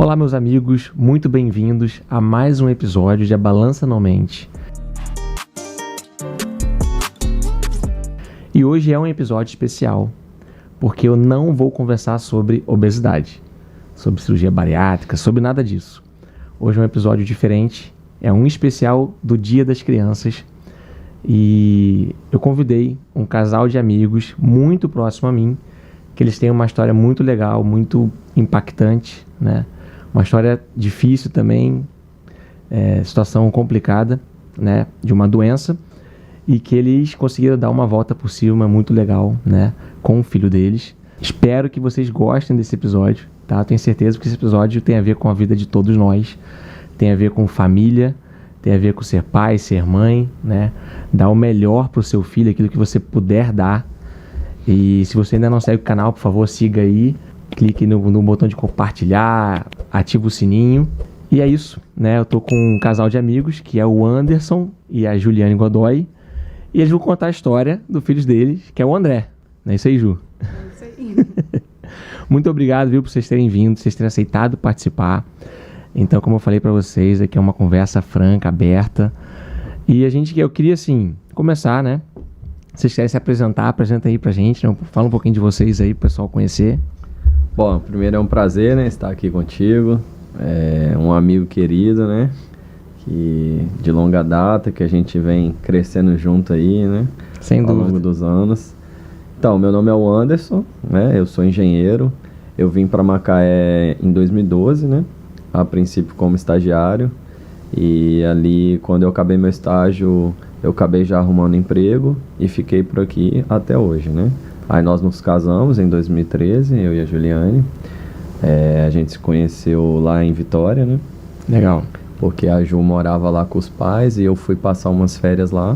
Olá, meus amigos, muito bem-vindos a mais um episódio de A Balança Anualmente. E hoje é um episódio especial, porque eu não vou conversar sobre obesidade, sobre cirurgia bariátrica, sobre nada disso. Hoje é um episódio diferente, é um especial do Dia das Crianças, e eu convidei um casal de amigos muito próximo a mim, que eles têm uma história muito legal, muito impactante, né? Uma história difícil também, situação complicada, né? De uma doença, e que eles conseguiram dar uma volta por cima muito legal, né? Com o filho deles. Espero que vocês gostem desse episódio, tá? Tenho certeza que esse episódio tem a ver com a vida de todos nós, tem a ver com família, tem a ver com ser pai, ser mãe, né? Dar o melhor pro seu filho, aquilo que você puder dar. E se você ainda não segue o canal, por favor, siga aí. Clique no botão de compartilhar, ativa o sininho. E é isso, né? Eu tô com um casal de amigos, que é o Anderson e a Juliane Godoy. E eles vão contar a história do filho deles, que é o André. Não é isso aí, Ju? É isso aí. Muito obrigado, viu, por vocês terem vindo, vocês terem aceitado participar. Então, como eu falei pra vocês, aqui é uma conversa franca, aberta. E eu queria, assim, começar, né? Vocês querem se apresentar, apresenta aí pra gente, né? Fala um pouquinho de vocês aí, pro pessoal conhecer. Bom, primeiro é um prazer, né, estar aqui contigo. É um amigo querido, né? Que de longa data, que a gente vem crescendo junto aí, né? Sem ao dúvida. longo dos anos. Então, meu nome é o Anderson, né? Eu sou engenheiro. Eu vim para Macaé em 2012, né? A princípio como estagiário. E ali, quando eu acabei meu estágio, eu acabei já arrumando emprego e fiquei por aqui até hoje, né? Aí nós nos casamos em 2013, eu e a Juliane. A gente se conheceu lá em Vitória, né? Legal. Porque a Ju morava lá com os pais e eu fui passar umas férias lá.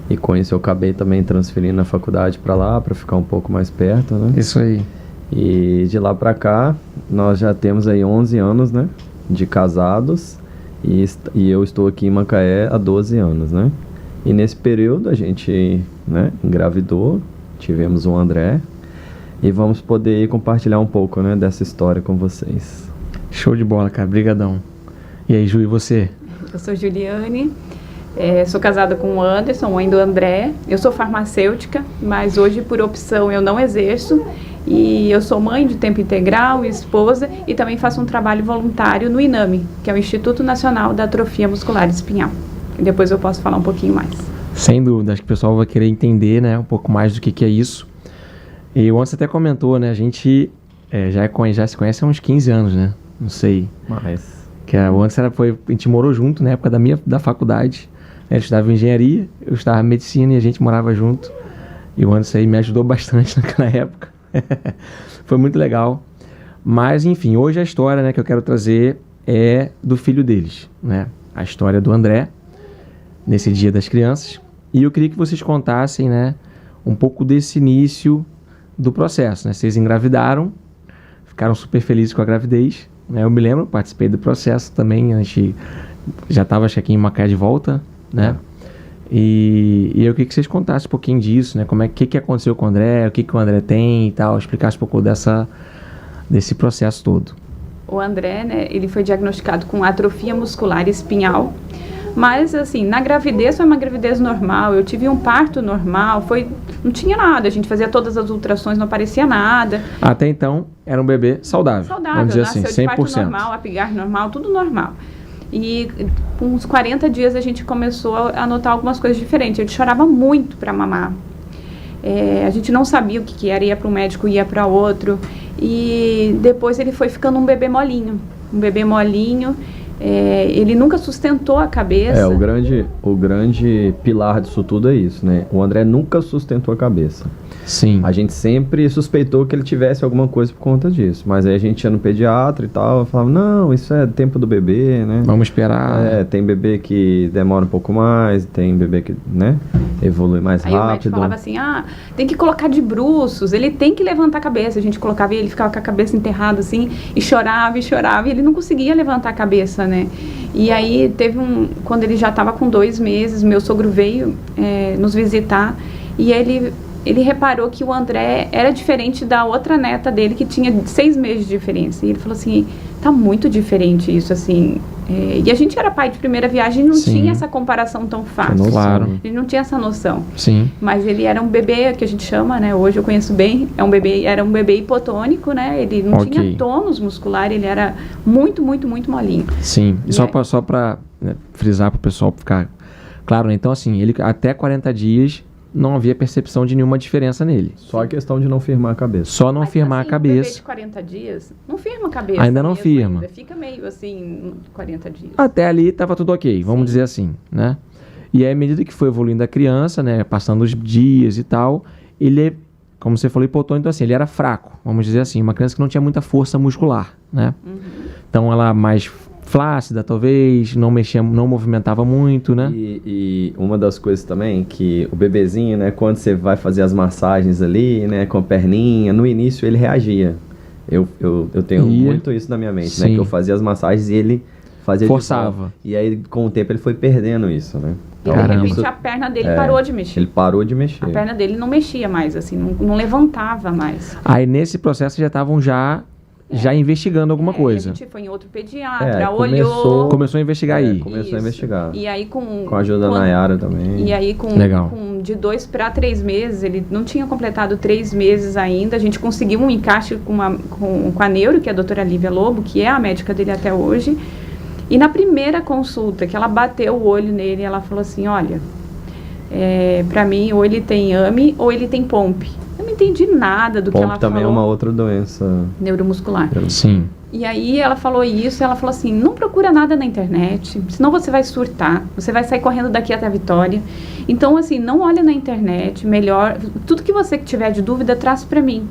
E com isso eu acabei também transferindo a faculdade para lá, para ficar um pouco mais perto, né? Isso aí. E de lá para cá, nós já temos aí 11 anos, né? De casados. E eu estou aqui em Macaé há 12 anos, né? E nesse período a gente, né, engravidou, tivemos o André. E vamos poder compartilhar um pouco, né, dessa história com vocês. Show de bola, cara. Brigadão. E aí, Ju, e você? Eu sou Juliane, sou casada com o Anderson, mãe do André. Eu sou farmacêutica, mas hoje por opção eu não exerço. E eu sou mãe de tempo integral, esposa, e também faço um trabalho voluntário no INAME, que é o Instituto Nacional da Atrofia Muscular Espinhal. E depois eu posso falar um pouquinho mais. Sem dúvida, acho que o pessoal vai querer entender, né, um pouco mais do que é isso. E o Anderson até comentou, né, a gente já se conhece há uns 15 anos, né? Não sei. Mas... Que o Anderson a gente morou junto na época da faculdade. Ele estudava engenharia, eu estudava medicina e a gente morava junto. E o Anderson aí me ajudou bastante naquela época. Foi muito legal. Mas, enfim, hoje a história, né, que eu quero trazer é do filho deles, né? A história do André, nesse Dia das Crianças. E eu queria que vocês contassem, né, um pouco desse início do processo, né? Vocês engravidaram, ficaram super felizes com a gravidez, né? Eu me lembro, participei do processo também, a gente já estava aqui em Macaé de volta, né? E eu queria que vocês contassem um pouquinho disso, né? Como que aconteceu com o André, o que o André tem e tal, explicasse um pouco desse processo todo. O André, né, ele foi diagnosticado com atrofia muscular espinhal, mas assim, na gravidez foi uma gravidez normal, eu tive um parto normal, não tinha nada, a gente fazia todas as ultrações, não aparecia nada. Até então, era um bebê saudável, Saudável, vamos dizer nasceu assim, 100%. de parto normal, apigar normal, tudo normal. E com uns 40 dias a gente começou a notar algumas coisas diferentes. Ele chorava muito para mamar. A gente não sabia o que era, ia para um médico, ia para outro. E depois ele foi ficando um bebê molinho. Ele nunca sustentou a cabeça. O grande pilar disso tudo é isso, né? O André nunca sustentou a cabeça. Sim. A gente sempre suspeitou que ele tivesse alguma coisa por conta disso. Mas aí a gente ia no pediatra e tal, eu falava, não, isso é tempo do bebê, né? Vamos esperar. Tem bebê que demora um pouco mais, tem bebê que, né, evolui mais aí rápido. O médico falava assim, tem que colocar de bruços, ele tem que levantar a cabeça. A gente colocava e ele ficava com a cabeça enterrada assim, e chorava, e ele não conseguia levantar a cabeça, né? E aí quando ele já estava com 2 meses, meu sogro veio nos visitar, e ele ele reparou que o André era diferente da outra neta dele, que tinha 6 meses de diferença. E ele falou assim, tá muito diferente isso, assim. E a gente era pai de primeira viagem e não tinha essa comparação tão fácil. Claro. A gente não tinha essa noção. Sim. Mas ele era um bebê, que a gente chama, né? Hoje eu conheço bem, era um bebê hipotônico, né? Ele não tinha tônus muscular, ele era muito, muito, muito molinho. Sim. E só para frisar para o pessoal ficar claro, né? Então, assim, ele até 40 dias não havia percepção de nenhuma diferença nele. Só a questão de não firmar a cabeça. Só não firmar a cabeça. Um bebê de 40 dias não firma a cabeça. Ainda não firma. Ainda fica meio assim, 40 dias. Até ali estava tudo ok, vamos dizer assim, né? E aí, à medida que foi evoluindo a criança, né? Passando os dias e tal, ele, como você falou, hipotônico, então assim, ele era fraco, vamos dizer assim. Uma criança que não tinha muita força muscular, né? Então ela mais flácida, talvez, não mexia, não movimentava muito, né? E uma das coisas também, que o bebezinho, né, quando você vai fazer as massagens ali, né, com a perninha, no início ele reagia. Eu tenho muito isso na minha mente, né, que eu fazia as massagens e ele fazia forçava. E aí, com o tempo, ele foi perdendo isso, né? Então, de repente, a perna dele parou de mexer. Ele parou de mexer. A perna dele não mexia mais, assim, não levantava mais. Aí, nesse processo, já estavam já investigando alguma coisa. A gente foi em outro pediatra, olhou... Começou a investigar aí. Começou a investigar. E aí com a ajuda da Nayara também. E aí com de 2 para 3 meses, ele não tinha completado 3 meses ainda, a gente conseguiu um encaixe com a neuro, que é a doutora Lívia Lobo, que é a médica dele até hoje. E na primeira consulta, que ela bateu o olho nele, ela falou assim, olha, pra mim, ou ele tem AME ou ele tem POMP. Eu não entendi nada do que ela falou. POMP também é uma outra doença neuromuscular. Sim. E aí ela falou isso, ela falou assim, não procura nada na internet, senão você vai surtar, você vai sair correndo daqui até a Vitória. Então, assim, não olha na internet, melhor, tudo que você tiver de dúvida, traz pra mim.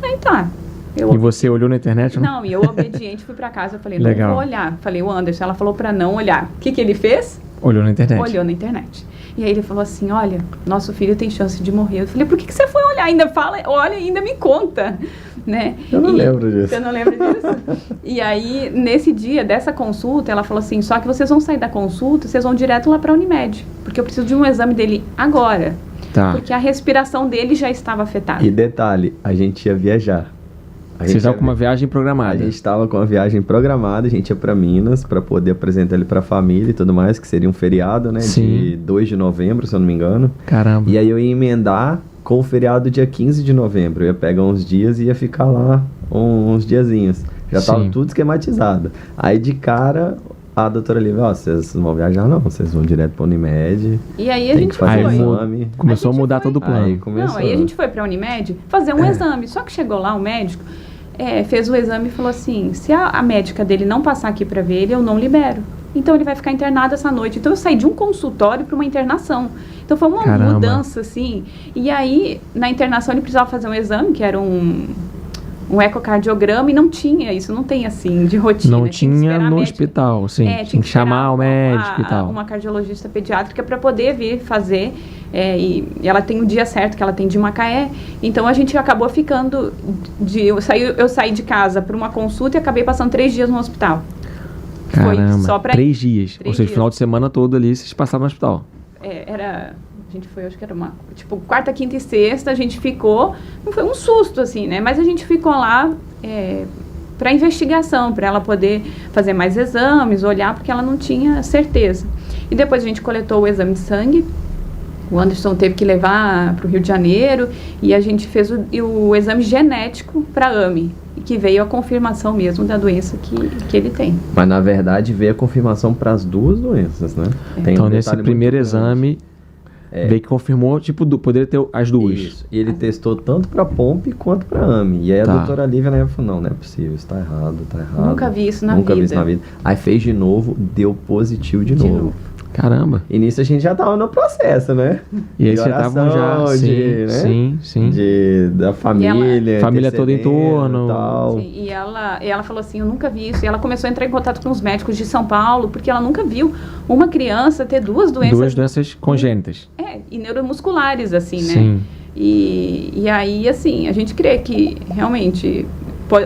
Aí tá. E você olhou na internet? Não, e eu obediente fui pra casa, eu falei, não vou olhar. Falei, o Anderson, ela falou pra não olhar. O que ele fez? Olhou na internet. Olhou na internet. E aí ele falou assim, olha, nosso filho tem chance de morrer. Eu falei, por que você foi olhar? Ainda fala, olha, ainda me conta, né? Eu não lembro disso. Você não lembra disso? E aí, nesse dia dessa consulta, ela falou assim, só que vocês vão sair da consulta, vocês vão direto lá pra Unimed, porque eu preciso de um exame dele agora. Tá. Porque a respiração dele já estava afetada. E detalhe, a gente ia viajar. Vocês estavam com uma viagem programada. A gente estava com uma viagem programada, a gente ia para Minas para poder apresentar ele para a família e tudo mais, que seria um feriado, né? Sim. De 2 de novembro, se eu não me engano. Caramba. E aí eu ia emendar com o feriado dia 15 de novembro. Eu ia pegar uns dias e ia ficar lá uns diazinhos. Já estava tudo esquematizado. Aí de cara, a doutora Lívia, vocês não vão viajar não, vocês vão direto para Unimed. E aí a gente foi. Começou a mudar todo o plano. Aí a gente foi para a Unimed fazer um exame. Só que chegou lá o médico, fez o exame e falou assim, se a médica dele não passar aqui para ver ele, eu não libero. Então ele vai ficar internado essa noite. Então eu saí de um consultório para uma internação. Então foi uma mudança, assim. E aí, na internação, ele precisava fazer um exame, que era um ecocardiograma, e não tinha isso, não tem assim, de rotina. Não tinha no hospital, sim. Tinha que chamar o médico e tal. Uma cardiologista pediátrica para poder vir fazer. E ela tem o dia certo que ela tem de Macaé. Então a gente acabou ficando. Eu saí de casa para uma consulta e acabei passando 3 dias no hospital. Caramba, foi só pra 3 dias. Ou seja, final de semana todo ali vocês passaram no hospital. A gente foi, acho que era quarta, quinta e sexta, a gente ficou, não foi um susto assim, né, mas a gente ficou lá para investigação, para ela poder fazer mais exames, olhar, porque ela não tinha certeza. E depois a gente coletou o exame de sangue, o Anderson teve que levar para o Rio de Janeiro, e a gente fez o exame genético para AME, que veio a confirmação mesmo da doença que ele tem. Mas na verdade veio a confirmação para as 2 doenças, né? Então nesse primeiro exame veio que confirmou, poderia ter as 2. Isso. E ele testou tanto para POMP quanto para AME. E aí a doutora Lívia, né, falou, não é possível, isso tá errado. Nunca vi isso na vida. Nunca vi isso na vida. Aí fez de novo, deu positivo de novo. Caramba. E nisso a gente já tava no processo, né? E aí vocês estavam já, sim. Da família. Família toda em torno. Tal. Sim, e ela falou assim, eu nunca vi isso. E ela começou a entrar em contato com os médicos de São Paulo, porque ela nunca viu uma criança ter 2 doenças. 2 doenças congênitas. E neuromusculares, assim, né? Sim. E aí, assim, a gente crê que realmente...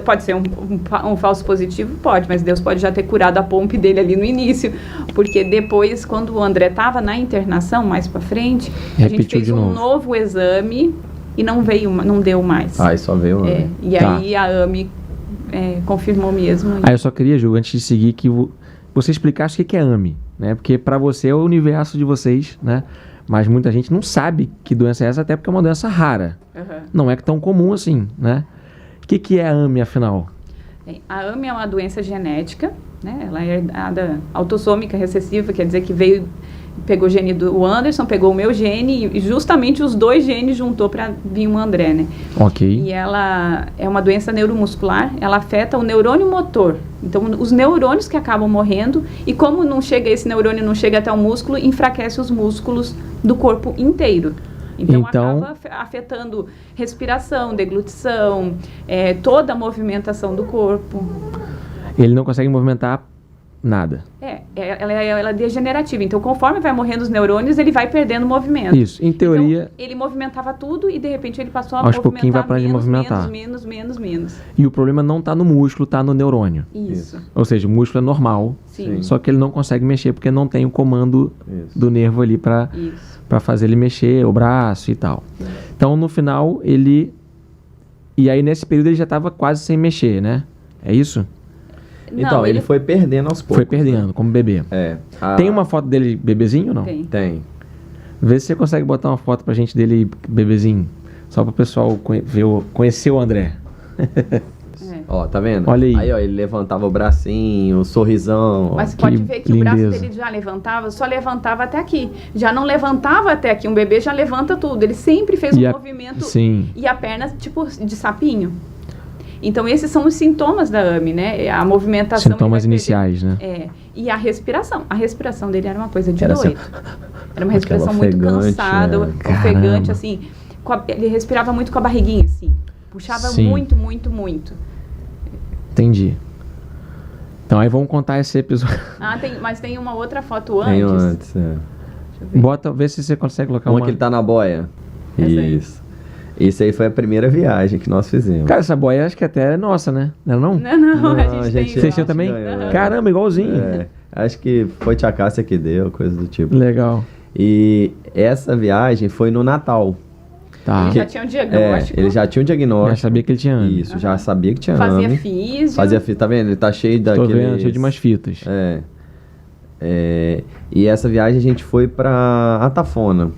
Pode ser um falso positivo? Pode, mas Deus pode já ter curado a POMP dele ali no início, porque depois, quando o André estava na internação, mais pra frente, a gente fez um novo exame e não deu mais. Aí só veio o AMI. E Tá. aí a AMI confirmou mesmo. Aí eu só queria, Ju, antes de seguir, que você explicasse o que é AMI, né? Porque para você é o universo de vocês, né? Mas muita gente não sabe que doença é essa, até porque é uma doença rara. Uhum. Não é tão comum assim, né? O que é a AMI, afinal? A AMI é uma doença genética, né? Ela é herdada autossômica recessiva, quer dizer que pegou o gene do Anderson, pegou o meu gene e justamente os dois genes juntou para vir o André, né? Ok. E ela é uma doença neuromuscular, ela afeta o neurônio motor. Então, os neurônios que acabam morrendo, e como esse neurônio não chega até o músculo, enfraquece os músculos do corpo inteiro. Então acaba afetando respiração, deglutição, toda a movimentação do corpo. Ele não consegue movimentar nada. Ela é degenerativa. Então, conforme vai morrendo os neurônios, ele vai perdendo movimento. Isso, em teoria... Então, ele movimentava tudo e, de repente, ele passou a aos pouquinhos vai parar de movimentar. Menos. E o problema não está no músculo, está no neurônio. Isso. Ou seja, o músculo é normal, Sim. só que ele não consegue mexer porque não tem o comando do nervo ali para fazer ele mexer o braço e tal. Então, no final, E aí, nesse período, ele já estava quase sem mexer, né? É isso? Então, Não, ele foi perdendo aos poucos. Foi perdendo, como bebê. Tem uma foto dele bebezinho ou não? Tem. Vê se você consegue botar uma foto pra gente dele bebezinho. Só pro pessoal conhecer o André. Ó, tá vendo? Olha aí. Aí, ó, ele levantava o bracinho, o sorrisão. Mas Ó. pode ver que o braço lindeza. dele já levantava, só levantava até aqui. Já não levantava até aqui. Um bebê já levanta tudo. Ele sempre fez um movimento. Sim. E a perna, tipo, de sapinho. Então, esses são os sintomas da AMI, né? A movimentação... Sintomas iniciais, né? E a respiração. A respiração dele era uma coisa de Era doido. Era uma respiração muito ofegante, cansada, né? ofegante, assim. Ele respirava muito com a barriguinha, assim. Puxava muito. Entendi. Então, aí vamos contar esse episódio. Mas tem uma outra foto antes. Tem antes, Deixa eu ver. Vê se você consegue colocar Uma uma... que ele tá na boia. Essa aí. Isso. Isso aí foi a primeira viagem que nós fizemos. Cara, essa boia acho que até é nossa, né? Não é não? Não, a gente tem. Vocês tinham também? ganhou. Caramba, igualzinho. Acho que foi Tia Cássia que deu, coisa do tipo. Legal. E essa viagem foi no Natal. Tá. Ele já tinha um diagnóstico. Ele já tinha um diagnóstico. Já sabia que ele tinha AMI. Isso, já sabia que tinha Fazia AMI. físio. Tá vendo? Ele tá cheio Tô daqueles... vendo, cheio de umas fitas. E essa viagem a gente foi pra Atafona.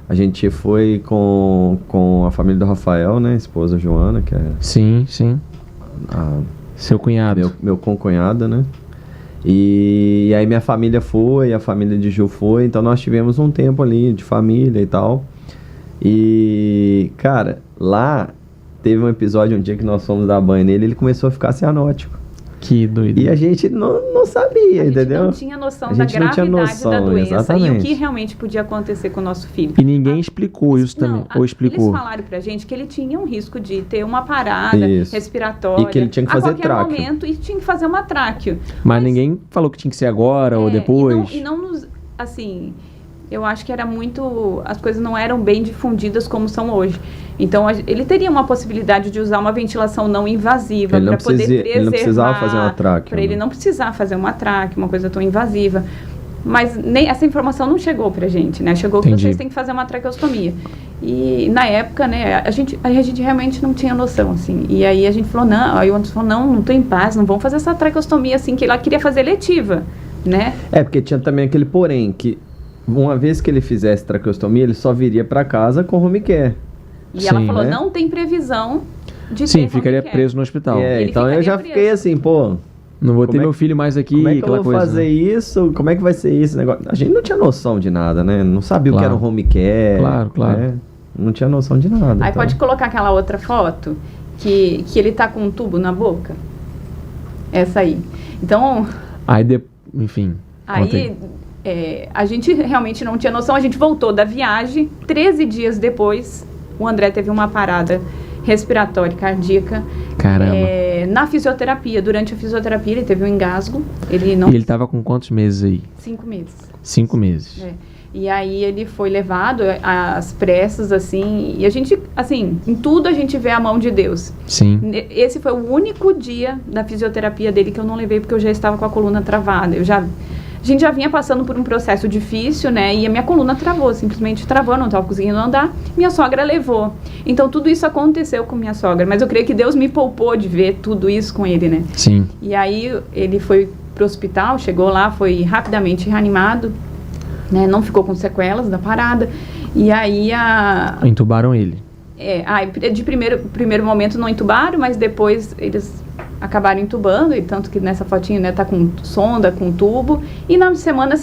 A gente foi com a família do Rafael, né? Esposa Joana, que é Sim. Seu cunhado. meu concunhado, né? E aí minha família foi, a família de Ju foi. Então nós tivemos um tempo ali de família e tal. E, cara, lá teve um episódio, um dia que nós fomos dar banho nele, ele começou a ficar cianótico. Que doido. E a gente não sabia, entendeu? Não tinha noção A da gente não tinha gravidade noção, da doença exatamente. e o que realmente podia acontecer com o nosso filho. E ninguém explicou isso também. Ou explicou? Eles falaram pra gente que ele tinha um risco de ter uma parada Isso. respiratória. E que ele tinha que fazer a qualquer tráqueo. momento e tinha que fazer uma tráqueo. Mas ninguém falou que tinha que ser agora ou depois. E não nos... Assim, eu acho que era muito... As coisas não eram bem difundidas como são hoje. Então, ele teria uma possibilidade de usar uma ventilação não invasiva para poder preservar... Ele não precisava fazer uma tráqueo. Para ele não precisar fazer uma tráqueo, uma coisa tão invasiva. Mas nem essa informação não chegou pra gente, né? Chegou que vocês têm que fazer uma traqueostomia. E na época, né, a gente realmente não tinha noção, assim. E aí a gente falou, aí o Anderson falou, não tô em paz, não vamos fazer essa traqueostomia, assim, que ela queria fazer letiva, né? Porque tinha também aquele porém, que uma vez que ele fizesse traqueostomia, ele só viria pra casa com home care. E ela falou, não tem previsão de ter Sim, ficaria home care. preso no hospital. Então eu já fiquei assim, não vou ter meu filho mais aqui, como é que eu vou coisa, fazer isso? Como é que vai ser isso? Negócio? A gente não tinha noção de nada, né? Não sabia o que era um home care. Claro. Né? Não tinha noção de nada. Aí pode colocar aquela outra foto que ele tá com um tubo na boca? Essa aí. Então... Enfim. Aí a gente realmente não tinha noção. A gente voltou da viagem. 13 dias depois, o André teve uma parada respiratória cardíaca. Caramba. Na fisioterapia. Durante a fisioterapia, ele teve um engasgo. E ele tava com quantos meses aí? 5 meses. 5 meses. E aí ele foi levado às pressas, assim, e a gente, assim, em tudo a gente vê a mão de Deus. Sim. Esse foi o único dia da fisioterapia dele que eu não levei, porque eu já estava com a coluna travada. Eu já gente já vinha passando por um processo difícil, né? E a minha coluna travou, simplesmente travou, não estava conseguindo andar. Minha sogra levou. Então, tudo isso aconteceu com minha sogra. Mas eu creio que Deus me poupou de ver tudo isso com ele, né? Sim. E aí, ele foi pro hospital, chegou lá, foi rapidamente reanimado, né? Não ficou com sequelas da parada. E aí, Entubaram ele. de primeiro momento não entubaram, mas depois eles acabaram entubando, e tanto que nessa fotinho, né, tá com sonda, com tubo, e na semana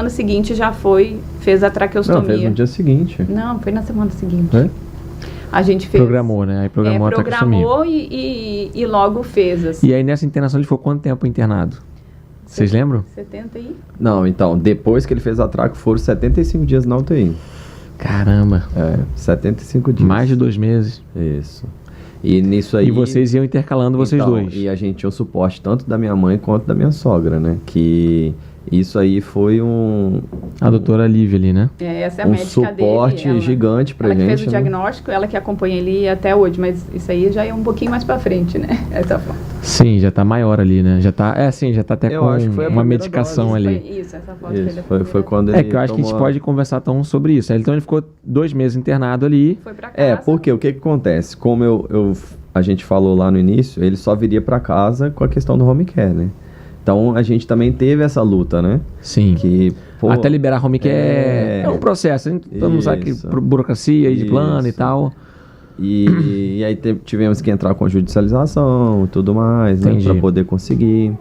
seguinte já fez a traqueostomia. Não, fez no dia seguinte. Não, foi na semana seguinte. É? A gente fez. Programou, né? Aí programou a traqueostomia. Programou e logo fez, assim. E aí nessa internação ele ficou quanto tempo internado? Vocês lembram? 70 e... Não, então, depois que ele fez a traco, foram 75 dias na UTI. Caramba. 75 dias. Mais de 2 meses. Isso. E nisso aí... E vocês iam intercalando vocês então, dois. E a gente tinha o suporte tanto da minha mãe quanto da minha sogra, né? Que isso aí foi A doutora Lívia ali, né? Essa é a um médica suporte dele. gigante pra ela gente. Ela que fez o né? diagnóstico, ela que acompanha ele até hoje, mas isso aí já é um pouquinho mais pra frente, né? Essa foto. Sim, já tá maior ali, né? Já tá até Eu com acho que foi a uma primeira medicação dose. ali. Isso, essa foto Isso, dele foi quando ele Que eu acho que a gente tomou pode conversar então sobre isso. Então ele ficou 2 meses internado ali. Foi pra casa. Porque o que acontece? Como a gente falou lá no início, ele só viria pra casa com a questão do home care, né? Então a gente também teve essa luta, né? Sim. Que, até liberar home care é um processo. Todo mundo sabe que burocracia aí de plano e tal. E aí tivemos que entrar com judicialização e tudo mais, né? Pra poder conseguir.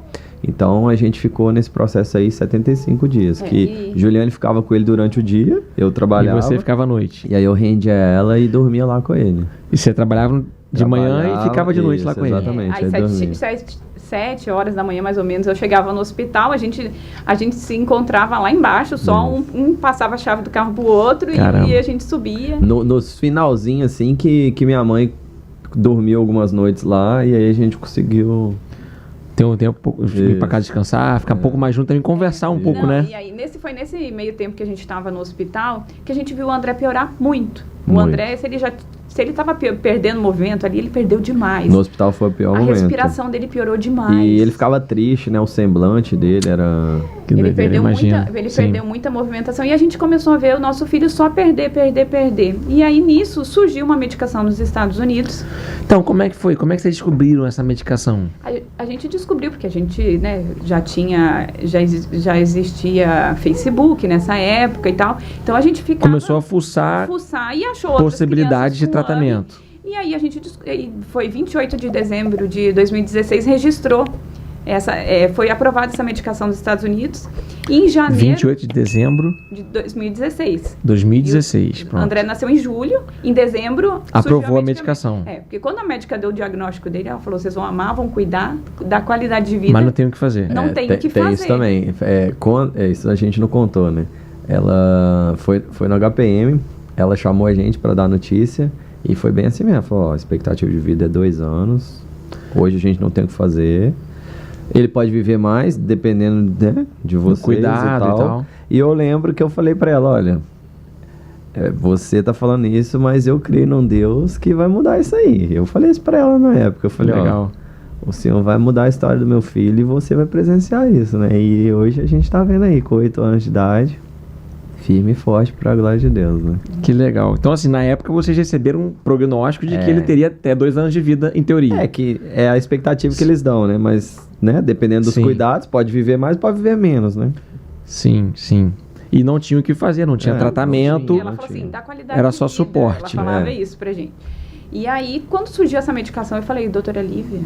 Então a gente ficou nesse processo aí 75 dias. Juliane ficava com ele durante o dia, eu trabalhava. E você ficava à noite. E aí eu rendia ela e dormia lá com ele. E você trabalhava de manhã e ficava de noite lá com exatamente, ele. Aí 7 horas da manhã, mais ou menos, eu chegava no hospital, a gente se encontrava lá embaixo, só um passava a chave do carro pro outro e a gente subia. Nos finalzinhos, assim, que minha mãe dormiu algumas noites lá e aí a gente conseguiu... Ter um tempo ir pra casa descansar, ficar um pouco mais junto, também conversar um pouco, né? E aí, foi nesse meio tempo que a gente estava no hospital que a gente viu o André piorar muito. O André, se ele estava perdendo movimento ali, ele perdeu demais. No hospital foi o pior momento. A respiração dele piorou demais. E ele ficava triste, né? O semblante dele era... Ele perdeu muita movimentação. E a gente começou a ver o nosso filho só perder. E aí, nisso, surgiu uma medicação nos Estados Unidos. Então, como é que foi? Como é que vocês descobriram essa medicação? A gente descobriu, porque a gente, né, já existia Facebook nessa época e tal. Então, a gente ficava... Começou a fuçar e achou possibilidades de tratamento. E aí, foi 28 de dezembro de 2016, registrou. Foi aprovada essa medicação nos Estados Unidos. E em janeiro... 28 de dezembro... de 2016. 2016, pronto. André nasceu em julho. Em dezembro... aprovou a medicação. Porque quando a médica deu o diagnóstico dele, ela falou, vocês vão amar, vão cuidar da qualidade de vida. Mas não tem o que fazer. Não tem o que fazer. Tem isso também. Isso a gente não contou, né? Ela foi no HPM, ela chamou a gente para dar notícia e foi bem assim mesmo. Falou, a expectativa de vida é 2 anos. Hoje a gente não tem o que fazer. Ele pode viver mais, dependendo, né, de vocês cuidado e tal. E eu lembro que eu falei pra ela, olha, você tá falando isso, mas eu creio num Deus que vai mudar isso aí. Eu falei isso pra ela na época. Eu falei, legal. O Senhor vai mudar a história do meu filho e você vai presenciar isso, né? E hoje a gente tá vendo aí, com 8 anos de idade, firme e forte pra glória de Deus, né? Que legal. Então, assim, na época vocês receberam um prognóstico de que ele teria até 2 anos de vida, em teoria. Que é a expectativa que eles dão, né? Mas, né, dependendo dos cuidados, pode viver mais, pode viver menos, né? Sim. E não tinha o que fazer, não tinha tratamento. Ela falou assim, dá qualidade era de só vida. suporte. Ela falava isso pra gente. E aí, quando surgiu essa medicação, eu falei, doutora Lívia,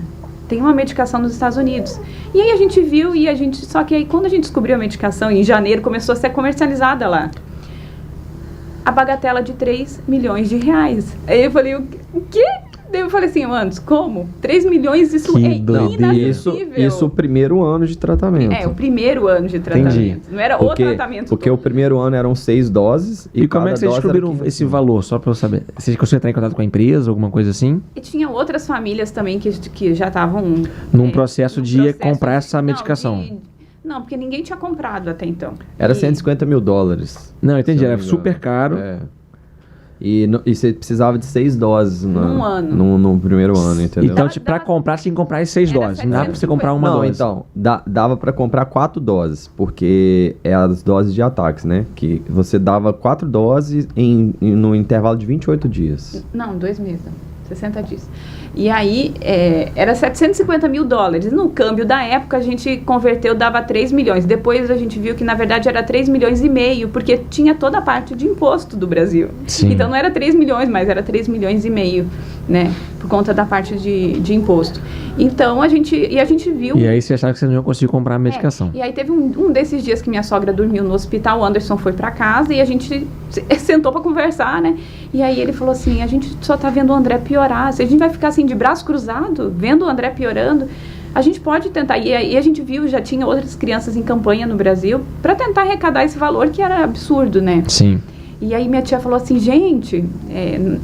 tem uma medicação nos Estados Unidos. E aí a gente viu, só que aí quando a gente descobriu a medicação, em janeiro, começou a ser comercializada lá. A bagatela de 3 milhões de reais. Aí eu falei, o quê? Daí eu falei assim, Anderson, como? 3 milhões, isso é inadmissível. Isso o primeiro ano de tratamento. O primeiro ano de tratamento. Entendi. Não era o tratamento. Porque o primeiro ano eram 6 doses. E como é que vocês descobriram esse valor? Só pra eu saber. Vocês conseguiram entrar em contato com a empresa, alguma coisa assim? E tinha outras famílias também que já estavam... Num processo de comprar essa medicação. Não, porque ninguém tinha comprado até então. Era $150 mil. Não, entendi. Era super caro. E você precisava de 6 doses Num ano. no primeiro ano, entendeu? Então, pra comprar, você tem que comprar as 6 Era doses. Não dá pra você comprar uma Não, dose. então, dava pra comprar 4 doses, porque é as doses de ataques, né? Que você dava 4 doses no intervalo de 28 dias. Não, 2 meses. 60 dias. E aí, era 750 mil dólares. No câmbio da época, a gente converteu, dava 3 milhões. Depois a gente viu que, na verdade, era 3 milhões e meio, porque tinha toda a parte de imposto do Brasil. Sim. Então, não era 3 milhões, mas era 3 milhões e meio, né? Por conta da parte de imposto. Então, a gente viu... E aí você achava que você não ia conseguir comprar a medicação. E aí teve um desses dias que minha sogra dormiu no hospital, o Anderson foi pra casa e a gente sentou pra conversar, né? E aí ele falou assim, a gente só tá vendo o André piorar, se a gente vai ficar assim de braço cruzado, vendo o André piorando, a gente pode tentar. E aí a gente viu, já tinha outras crianças em campanha no Brasil, pra tentar arrecadar esse valor que era absurdo, né? Sim. E aí minha tia falou assim, gente,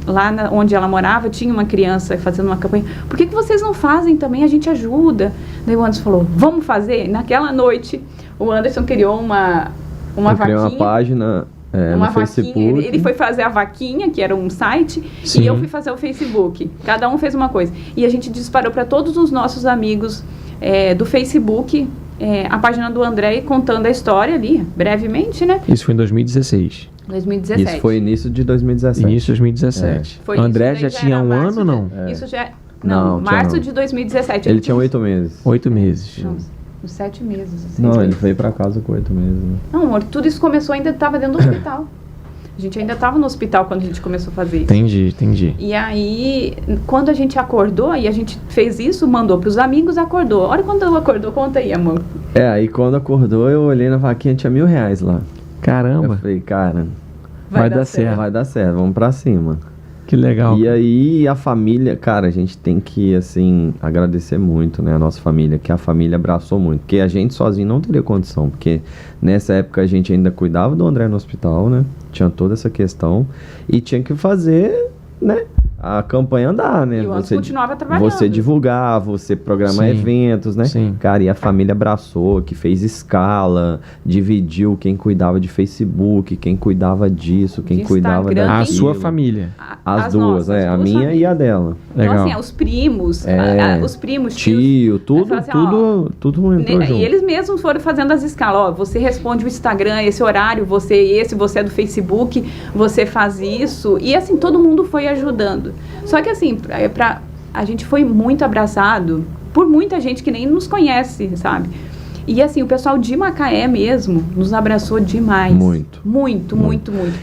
lá onde ela morava tinha uma criança fazendo uma campanha, por que vocês não fazem também? A gente ajuda. Daí o Anderson falou, vamos fazer? Naquela noite, o Anderson criou uma vaquinha. Criei uma página no Facebook. Ele foi fazer a vaquinha, que era um site, Sim. e eu fui fazer o Facebook. Cada um fez uma coisa. E a gente disparou para todos os nossos amigos do Facebook, a página do André, contando a história ali, brevemente, né? Isso foi em 2016. 2017. Isso foi início de 2017. Início de 2017. Foi O André isso, já daí tinha era um março ano ou não? Isso já... Não, Não, março não. de 2017. Ele tinha 8 meses. 8 meses. Não, uns 7 meses. 6 Não, ele meses. veio pra casa com 8 meses. Né? Não, amor, tudo isso começou, ainda estava dentro do hospital. A gente ainda estava no hospital quando a gente começou a fazer isso. Entendi. E aí, quando a gente acordou, e a gente fez isso, mandou pros amigos, acordou. Olha quando acordou, conta aí, amor. Aí quando acordou, eu olhei na vaquinha, tinha R$1.000 lá. Caramba, Eu falei, cara, vai dar certo. vai dar certo, vamos pra cima. Que legal. E aí a família, cara, a gente tem que, assim, agradecer muito, né, a nossa família, que a família abraçou muito, porque a gente sozinho não teria condição, porque nessa época a gente ainda cuidava do André no hospital, né, tinha toda essa questão, e tinha que fazer, né, a campanha andar, né? E o Anderson continuava trabalhando. Você divulgar, você programar Sim. eventos, né? Sim. Cara, e a família abraçou, que fez escala, dividiu quem cuidava de Facebook, quem cuidava disso, quem De cuidava Instagram. A daquilo. sua família. As duas, nossas, a duas minha famílias. e a dela. Legal. Então, assim, os primos, os primos, tios, Tio, tudo, fala assim, tudo entrou junto. e eles mesmos foram fazendo as escalas. Ó, você responde o Instagram, esse horário, você é do Facebook, você faz isso. E assim, todo mundo foi ajudando. Só que assim, a gente foi muito abraçado por muita gente que nem nos conhece, sabe? E assim, o pessoal de Macaé mesmo nos abraçou demais. Muito. Muito.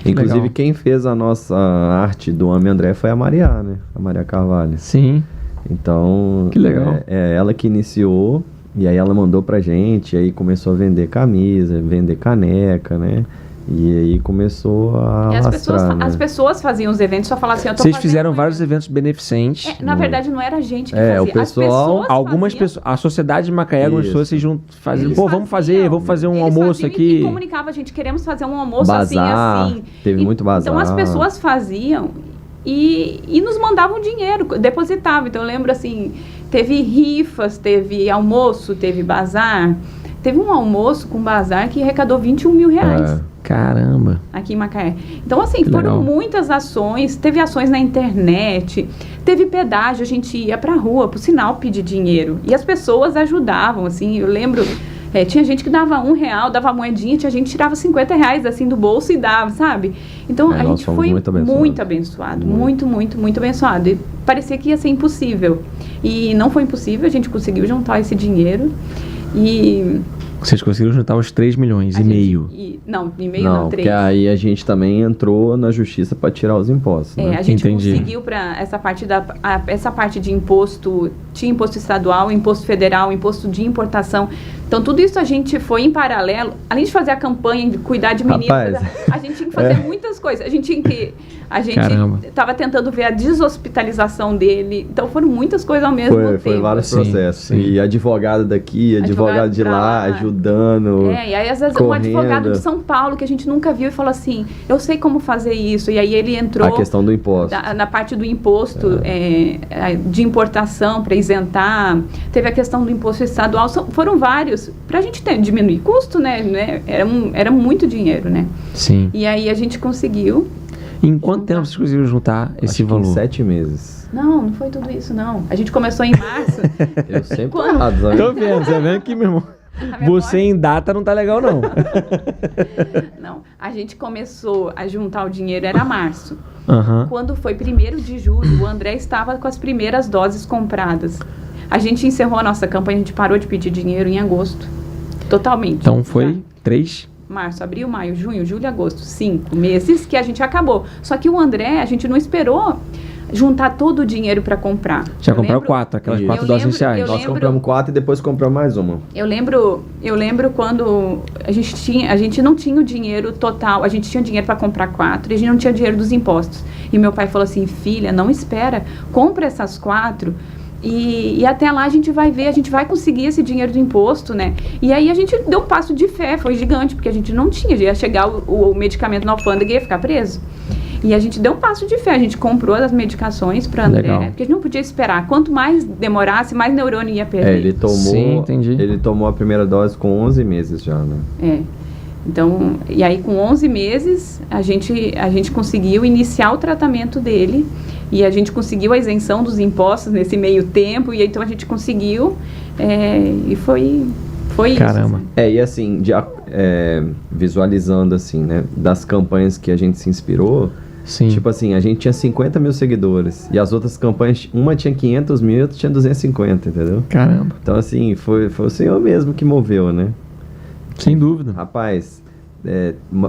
Inclusive, Legal. quem fez a nossa arte do Homem André foi a Maria, né? A Maria Carvalho. Sim. Então, Que legal. É ela que iniciou, e aí ela mandou pra gente, e aí começou a vender camisa, vender caneca, né? E aí começou a E alastrar, né? as pessoas faziam os eventos, só falavam assim, eu tô Vocês fazendo fizeram um vários evento. eventos beneficentes. Na verdade, não era a gente que É, fazia. o pessoal- As pessoas Algumas faziam. pessoas, a sociedade de Macaé, algumas Isso. pessoas se juntam, fazem, Eles pô, vamos fazer um eles almoço faziam aqui. E comunicava a gente, queremos fazer um almoço Bazar, assim. teve muito bazar. Então as pessoas faziam e nos mandavam dinheiro, depositavam. Então eu lembro assim, teve rifas, teve almoço, teve bazar. Teve um almoço com bazar que arrecadou 21 mil reais. É. Caramba. Aqui em Macaé. Então, assim, Que foram legal. muitas ações. Teve ações na internet, teve pedágio, a gente ia pra rua, pro sinal, pedir dinheiro. E as pessoas ajudavam, assim, eu lembro, tinha gente que dava R$1, dava moedinha, tinha gente que tirava R$50, assim, do bolso e dava, sabe? Então, a nós gente fomos foi muito abençoados. muito abençoado. E parecia que ia ser impossível. E não foi impossível, a gente conseguiu juntar esse dinheiro. E... Vocês conseguiram juntar os 3 milhões e meio. Não, e meio Não, não, 3. porque aí a gente também entrou na justiça para tirar os impostos, né? A gente Entendi. conseguiu para essa parte de imposto, tinha imposto estadual, imposto federal, imposto de importação. Então tudo isso a gente foi em paralelo, além de fazer a campanha de cuidar de meninos, Rapaz, a gente tinha que fazer muitas coisas. A gente Caramba. estava tentando ver a deshospitalização dele. Então foram muitas coisas ao mesmo tempo. Foi vários Sim, processos. sim. E advogado daqui, advogado de pra lá, ajudando. E aí às vezes um correndo. advogado de São Paulo que a gente nunca viu e falou assim, eu sei como fazer isso. E aí ele entrou A questão do imposto. na parte do imposto de importação para isentar. Teve a questão do imposto estadual. Foram vários. Para a gente diminuir custo, né? Era muito dinheiro, né? Sim. E aí a gente conseguiu. Em quanto tempo vocês conseguiram juntar esse Acho que valor? em 7 meses. Não foi tudo isso, não. A gente começou em março. Eu sempre tô Quando? errado, sabe? Tô vendo, você vendo que, meu irmão, A memória- você em data não tá legal, não. Não, a gente começou a juntar o dinheiro, era março. Aham. Quando foi 1º de julho, o André estava com as primeiras doses compradas. A gente encerrou a nossa campanha, a gente parou de pedir dinheiro em agosto. Totalmente. Então foi Já. 3? Março, abril, maio, junho, julho, agosto. 5 meses que a gente acabou. Só que o André, a gente não esperou juntar todo o dinheiro para comprar. Já Eu compraram lembro- 4, aquelas Eu 4 doses lembro- iniciais. eu Nós lembro- compramos 4 e depois compramos mais uma. Eu lembro quando a gente não tinha o dinheiro total, a gente tinha dinheiro para comprar 4 e a gente não tinha dinheiro dos impostos. E meu pai falou assim, filha, não espera, compra essas 4 e até lá a gente vai ver, a gente vai conseguir esse dinheiro do imposto, né? E aí a gente deu um passo de fé, foi gigante, porque a gente não tinha, ia chegar o medicamento na alfândega e ia ficar preso. E a gente deu um passo de fé, a gente comprou as medicações para André, Legal. porque a gente não podia esperar. Quanto mais demorasse, mais neurônio ia perder. Ele tomou, Sim, entendi. ele tomou a primeira dose com 11 meses já, né? É. Então, e aí com 11 meses, a gente conseguiu iniciar o tratamento dele e a gente conseguiu a isenção dos impostos nesse meio tempo e então a gente conseguiu e foi isso. Caramba. Assim. E assim, visualizando assim, né, das campanhas que a gente se inspirou, Sim. tipo assim, a gente tinha 50 mil seguidores e as outras campanhas, uma tinha 500 mil e outra tinha 250, entendeu? Caramba. Então assim, foi o Senhor mesmo que moveu, né? Sem dúvida. Rapaz,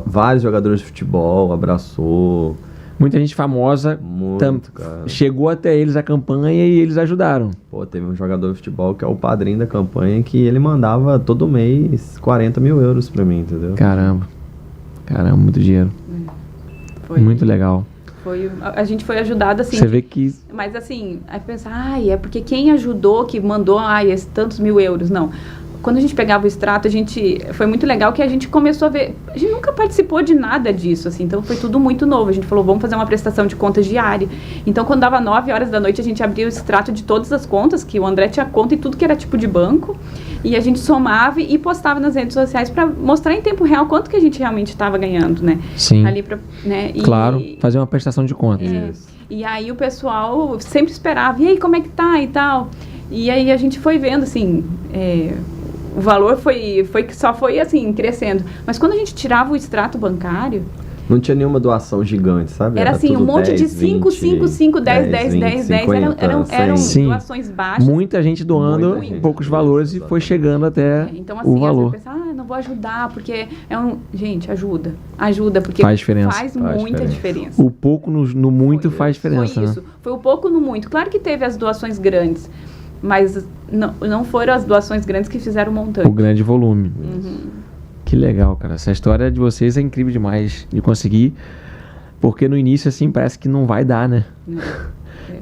vários jogadores de futebol abraçou, Muita gente famosa muito, cara. chegou até eles a campanha e eles ajudaram. Pô, teve um jogador de futebol que é o padrinho da campanha que ele mandava todo mês 40 mil euros pra mim, entendeu? Caramba. Caramba, muito dinheiro. Foi, Muito legal. a gente foi ajudado assim. Você vê que Mas assim, aí pensar, é porque quem ajudou, que mandou, tantos mil euros. Não. Quando a gente pegava o extrato, foi muito legal que a gente começou a ver, a gente nunca participou de nada disso, assim, então foi tudo muito novo. A gente falou, vamos fazer uma prestação de contas diária. Então, quando dava 9 horas da noite, a gente abria o extrato de todas as contas, que o André tinha conta e tudo que era tipo de banco, e a gente somava e postava nas redes sociais para mostrar em tempo real quanto que a gente realmente estava ganhando, né? sim, Ali né? claro, fazer uma prestação de contas. E aí o pessoal sempre esperava, e aí, como é que tá e tal? E aí a gente foi vendo, assim, o valor só foi assim, crescendo. Mas quando a gente tirava o extrato bancário, Não tinha nenhuma doação gigante, sabe? era assim, um tudo monte 10, de 5, 5, 5, 10, 10, 10, 10. Eram Sim. doações baixas. Muita gente doando Muita gente. poucos valores e foi chegando até Então, assim, o às vezes valor. pensa, não vou ajudar, porque gente, ajuda, porque Faz diferença. faz Faz muita diferença. diferença. O pouco no muito faz diferença, Foi né? isso. Foi o pouco no muito. Claro que teve as doações grandes, mas não foram as doações grandes que fizeram o montante. O grande volume. Uhum. Que legal, cara. Essa história de vocês é incrível demais de conseguir. Porque no início, assim, parece que não vai dar, né?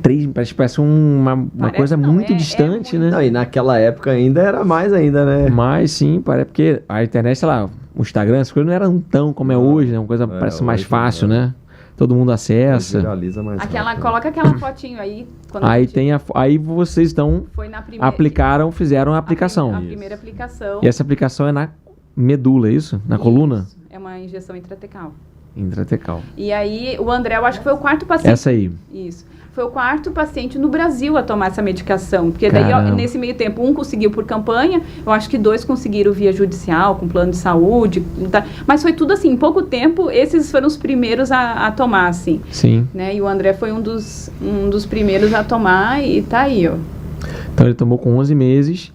3, parece uma Parece coisa não, muito é distante, muito. né? Não, e naquela época ainda era mais ainda, né? Mas sim, parece porque a internet, sei lá, o Instagram, essas coisas não eram tão como é hoje, né? Uma coisa parece mais hoje fácil, não. né? Todo mundo acessa. Viraliza mais rápido. Coloca aquela fotinho aí. Quando a Aí gente aí vocês então foi na primeira, fizeram a aplicação. A primeira aplicação. E essa aplicação é na medula, é isso? Na coluna? Isso, é uma injeção intratecal. Intratecal. E aí, o André, eu acho que foi o quarto paciente. Essa aí. Isso. Foi o quarto paciente no Brasil a tomar essa medicação. Porque daí, Caramba. nesse meio tempo, um conseguiu por campanha, eu acho que 2 conseguiram via judicial, com plano de saúde. Mas foi tudo assim, em pouco tempo, esses foram os primeiros a tomar, assim. Sim. Né? E o André foi um dos primeiros a tomar e tá aí, ó. Então ele tomou com 11 meses.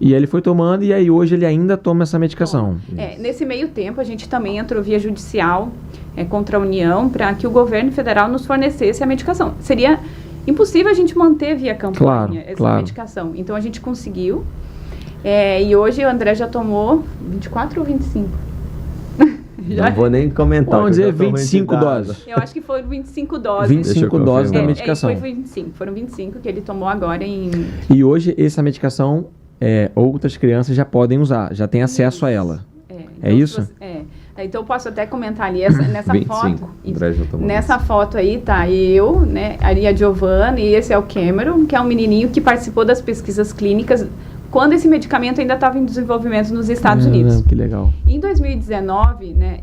E aí ele foi tomando e aí hoje ele ainda toma essa medicação. Nesse meio tempo, a gente também entrou via judicial contra a União para que o governo federal nos fornecesse a medicação. Seria impossível a gente manter via campanha essa medicação. Então, a gente conseguiu. E hoje o André já tomou 24 ou 25? Não vou nem comentar. Vamos que eu dizer já tô 25 entidado. doses. Eu acho que foram 25 doses. 25 doses da confirmar. medicação. Foi 25. Foram 25 que ele tomou agora em... E hoje essa medicação, outras crianças já podem usar, já têm acesso a ela. Então, isso? Então eu posso até comentar ali nessa 25. foto. André já tomou Nessa foto aí tá eu, né, ali a Giovanna, e esse é o Cameron, que é um menininho que participou das pesquisas clínicas quando esse medicamento ainda estava em desenvolvimento nos Estados Unidos. Que legal. Em 2019, né,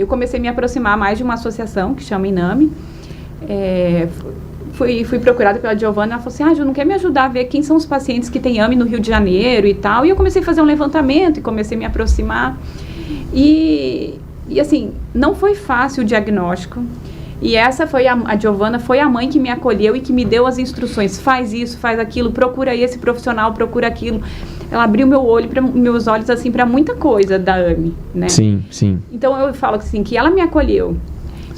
eu comecei a me aproximar mais de uma associação que chama INAME. Fui procurada pela Giovana, ela falou assim, Ju, não quer me ajudar a ver quem são os pacientes que têm AME no Rio de Janeiro e tal? E eu comecei a fazer um levantamento e comecei a me aproximar. E assim, não foi fácil o diagnóstico. E essa foi a Giovana, foi a mãe que me acolheu e que me deu as instruções. Faz isso, faz aquilo, procura esse profissional, procura aquilo. Ela abriu meus olhos assim para muita coisa da AME, né? Sim, sim. Então eu falo assim, que ela me acolheu.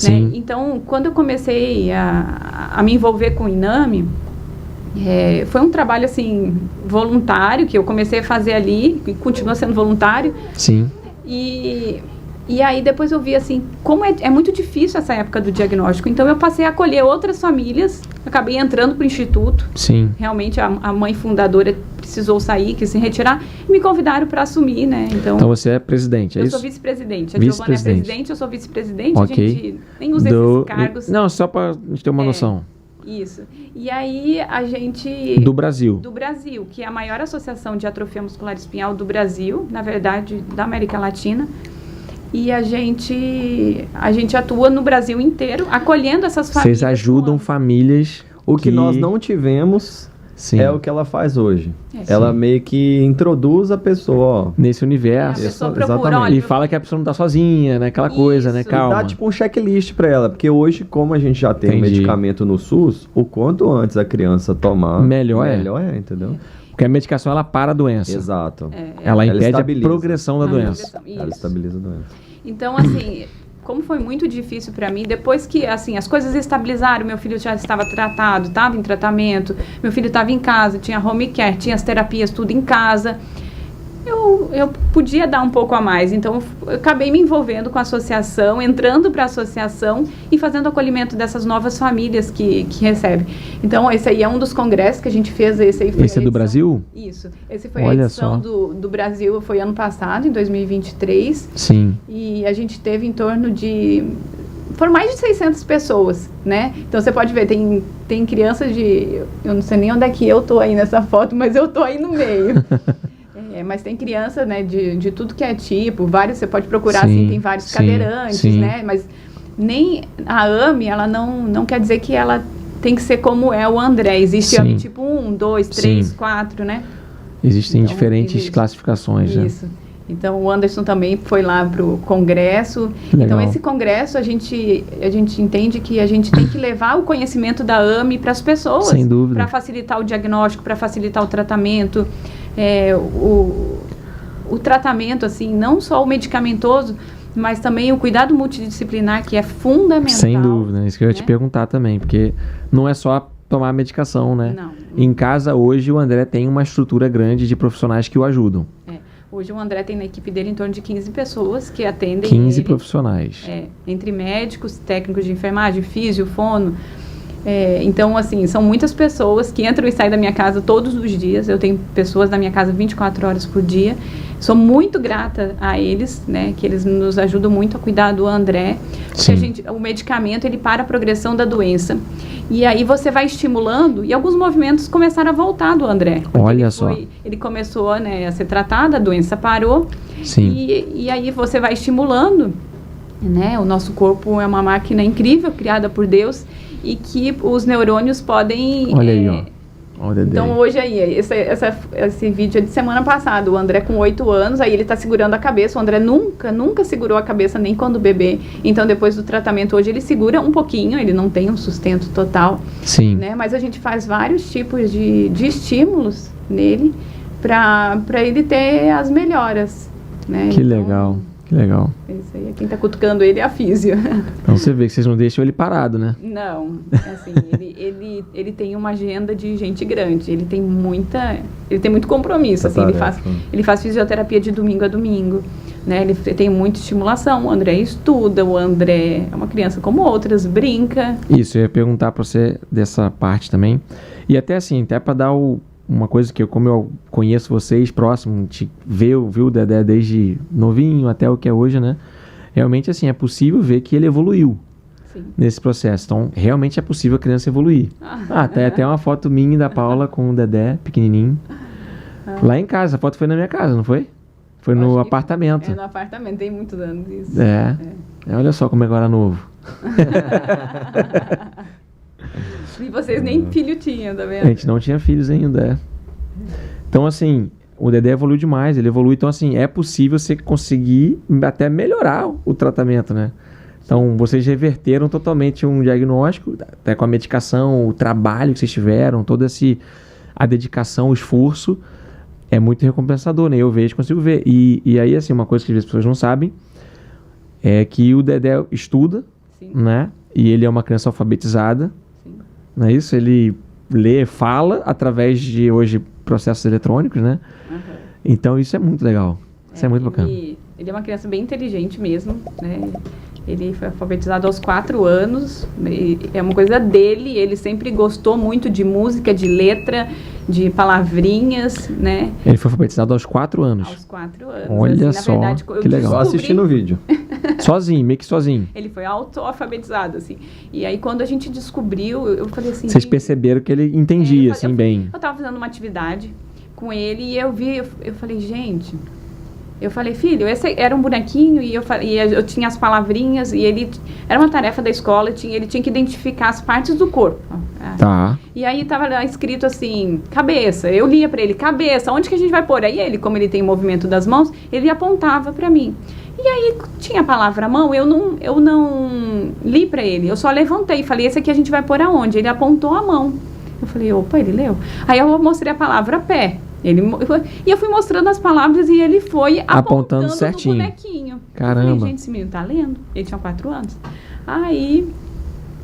Né? Então, quando eu comecei a me envolver com o INAME, foi um trabalho assim voluntário que eu comecei a fazer ali, e continua sendo voluntário. Sim. E aí depois eu vi assim, como é muito difícil essa época do diagnóstico. Então eu passei a acolher outras famílias, acabei entrando para o instituto. Sim. Realmente a mãe fundadora precisou sair, quis se retirar, e me convidaram para assumir, né? Então você é presidente, é isso? Eu sou vice-presidente. A Giovana é presidente, eu sou vice-presidente. Okay. A gente nem usa esses cargos. Não, só para a gente ter uma noção. Isso. E aí a gente... Do Brasil. Do Brasil, que é a maior associação de atrofia muscular espinhal do Brasil, na verdade, da América Latina. E a gente atua no Brasil inteiro, acolhendo essas famílias. Vocês ajudam famílias. O que nós não tivemos é o que ela faz hoje. Ela meio que introduz a pessoa, ó, nesse universo. A pessoa procura, olha, e fala que a pessoa não tá sozinha, né? Aquela coisa, né? Calma. Dá tipo um checklist pra ela, porque hoje, como a gente já tem um medicamento no SUS, o quanto antes a criança tomar, melhor é, entendeu? Porque a medicação, ela para a doença. Exato. Ela impede a progressão da doença. Ela estabiliza a doença. Então, assim, como foi muito difícil para mim, depois que, assim, as coisas estabilizaram, meu filho já estava tratado, estava em tratamento, meu filho estava em casa, tinha home care, tinha as terapias, tudo em casa, eu podia dar um pouco a mais. Então, eu acabei me envolvendo com a associação, entrando para a associação e fazendo o acolhimento dessas novas famílias que recebem. Então, esse aí é um dos congressos que a gente fez. Esse aí foi esse é do Brasil? Isso. Esse foi a edição do Brasil, foi ano passado, em 2023. Sim. E a gente teve em torno de... Foram mais de 600 pessoas, né? Então, você pode ver, tem crianças de... Eu não sei nem onde é que eu tô aí nessa foto, mas eu tô aí no meio. Mas tem criança, né, de tudo que é tipo, vários, você pode procurar, assim, tem vários cadeirantes, né, mas nem a AME, ela não quer dizer que ela tem que ser como é o André, existe AME tipo 1, 2, 3, 4, né? Existem diferentes classificações, né? Isso. Então, o Anderson também foi lá pro congresso. Então, esse congresso, a gente entende que a gente tem que levar o conhecimento da AME para as pessoas. Sem dúvida. Para facilitar o diagnóstico, para facilitar o tratamento. O tratamento, assim, não só o medicamentoso, mas também o cuidado multidisciplinar, que é fundamental. Sem dúvida, isso que eu ia te perguntar também, porque não é só tomar a medicação, né? Não. Em casa, hoje, o André tem uma estrutura grande de profissionais que o ajudam. Hoje o André tem na equipe dele em torno de 15 pessoas que atendem 15 ele, profissionais. Entre médicos, técnicos de enfermagem, físio, fono. Então, assim, são muitas pessoas que entram e saem da minha casa todos os dias. Eu tenho pessoas na minha casa 24 horas por dia. Sou muito grata a eles, né? Que eles nos ajudam muito a cuidar do André. Porque o medicamento, ele para a progressão da doença. E aí você vai estimulando e alguns movimentos começaram a voltar do André. Olha só. Ele começou, né, a ser tratado, a doença parou. Sim. E aí você vai estimulando, né? O nosso corpo é uma máquina incrível, criada por Deus, e que os neurônios podem... Olha aí, ó. Olha então, hoje aí, esse vídeo é de semana passada, o André com 8 anos, aí ele tá segurando a cabeça, o André nunca segurou a cabeça, nem quando bebê. Então, depois do tratamento, hoje ele segura um pouquinho, ele não tem um sustento total. Sim. Né? Mas a gente faz vários tipos de estímulos nele para ele ter as melhoras. Né? Que legal. Que legal. Isso aí, quem tá cutucando ele é a físio. Então você vê que vocês não deixam ele parado, né? Não, assim, ele tem uma agenda de gente grande, ele tem muito compromisso, assim, ele faz fisioterapia de domingo a domingo, né? Ele tem muita estimulação, o André estuda, o André é uma criança como outras, brinca. Isso, eu ia perguntar pra você dessa parte também. E até assim, até pra dar uma coisa que como eu conheço vocês próximo, a gente viu o Dedé desde novinho até o que é hoje, né? Realmente, assim, é possível ver que ele evoluiu nesse processo. Então, realmente é possível a criança evoluir. Tem até uma foto minha da Paula com o Dedé, pequenininho. Lá em casa, a foto foi na minha casa, não foi? Foi no Acho que apartamento. É, no apartamento, tem muitos anos isso. Olha só como é agora novo. E vocês nem filho tinham, tá vendo? A gente não tinha filhos ainda, Então, assim, o Dedé evoluiu demais, ele evoluiu. Então, assim, é possível você conseguir até melhorar o tratamento, né? Então, vocês reverteram totalmente um diagnóstico, até com a medicação, o trabalho que vocês tiveram, a dedicação, o esforço, é muito recompensador, né? Eu vejo, consigo ver. E aí, assim, uma coisa que as pessoas não sabem é que o Dedé estuda, Sim. né? E ele é uma criança alfabetizada, Sim. não é isso? Ele lê, fala através de, hoje, processos eletrônicos, né? Uhum. Então, isso é muito legal. Isso é muito bacana. Ele é uma criança bem inteligente mesmo, né? Ele foi alfabetizado aos 4 anos, é uma coisa dele, ele sempre gostou muito de música, de letra, de palavrinhas, né? Ele foi alfabetizado aos 4 anos. Aos 4 anos. Olha assim, só, na verdade, eu que legal. Só assistindo o vídeo. Sozinho, meio que sozinho. Ele foi auto-alfabetizado, assim. E aí, quando a gente descobriu, eu falei assim... Vocês perceberam que ele entendia, assim, bem. Eu tava fazendo uma atividade com ele e eu falei, gente... Eu falei, filho, esse era um bonequinho e eu tinha as palavrinhas e ele... Era uma tarefa da escola, ele tinha que identificar as partes do corpo. Tá. E aí tava lá escrito assim, cabeça. Eu lia pra ele, cabeça, onde que a gente vai pôr? Aí ele, como ele tem movimento das mãos, ele apontava pra mim. E aí tinha a palavra mão, eu não li pra ele. Eu só levantei e falei, esse aqui a gente vai pôr aonde? Ele apontou a mão. Eu falei, opa, ele leu. Aí eu mostrei a palavra pé. E eu fui mostrando as palavras e ele foi apontando certinho. No bonequinho. Caramba. Eu falei, gente, esse menino tá lendo? Ele tinha 4 anos. Aí,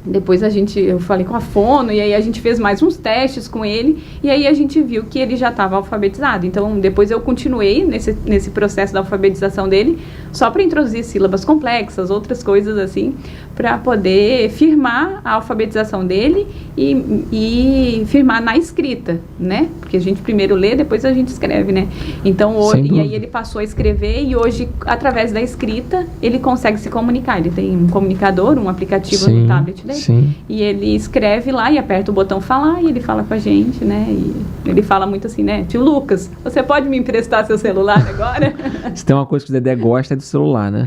depois eu falei com a fono e aí a gente fez mais uns testes com ele e aí a gente viu que ele já estava alfabetizado. Então, depois eu continuei nesse processo da alfabetização dele só para introduzir sílabas complexas, outras coisas assim, para poder firmar a alfabetização dele e firmar na escrita, né? Porque a gente primeiro lê, depois a gente escreve, né? Então, e aí ele passou a escrever e hoje, através da escrita, ele consegue se comunicar. Ele tem um comunicador, um aplicativo no tablet dele. Sim. E ele escreve lá e aperta o botão falar e ele fala com a gente, né? E ele fala muito assim, né? Tio Lucas, você pode me emprestar seu celular agora? Se tem uma coisa que o Dedé gosta é do celular, né?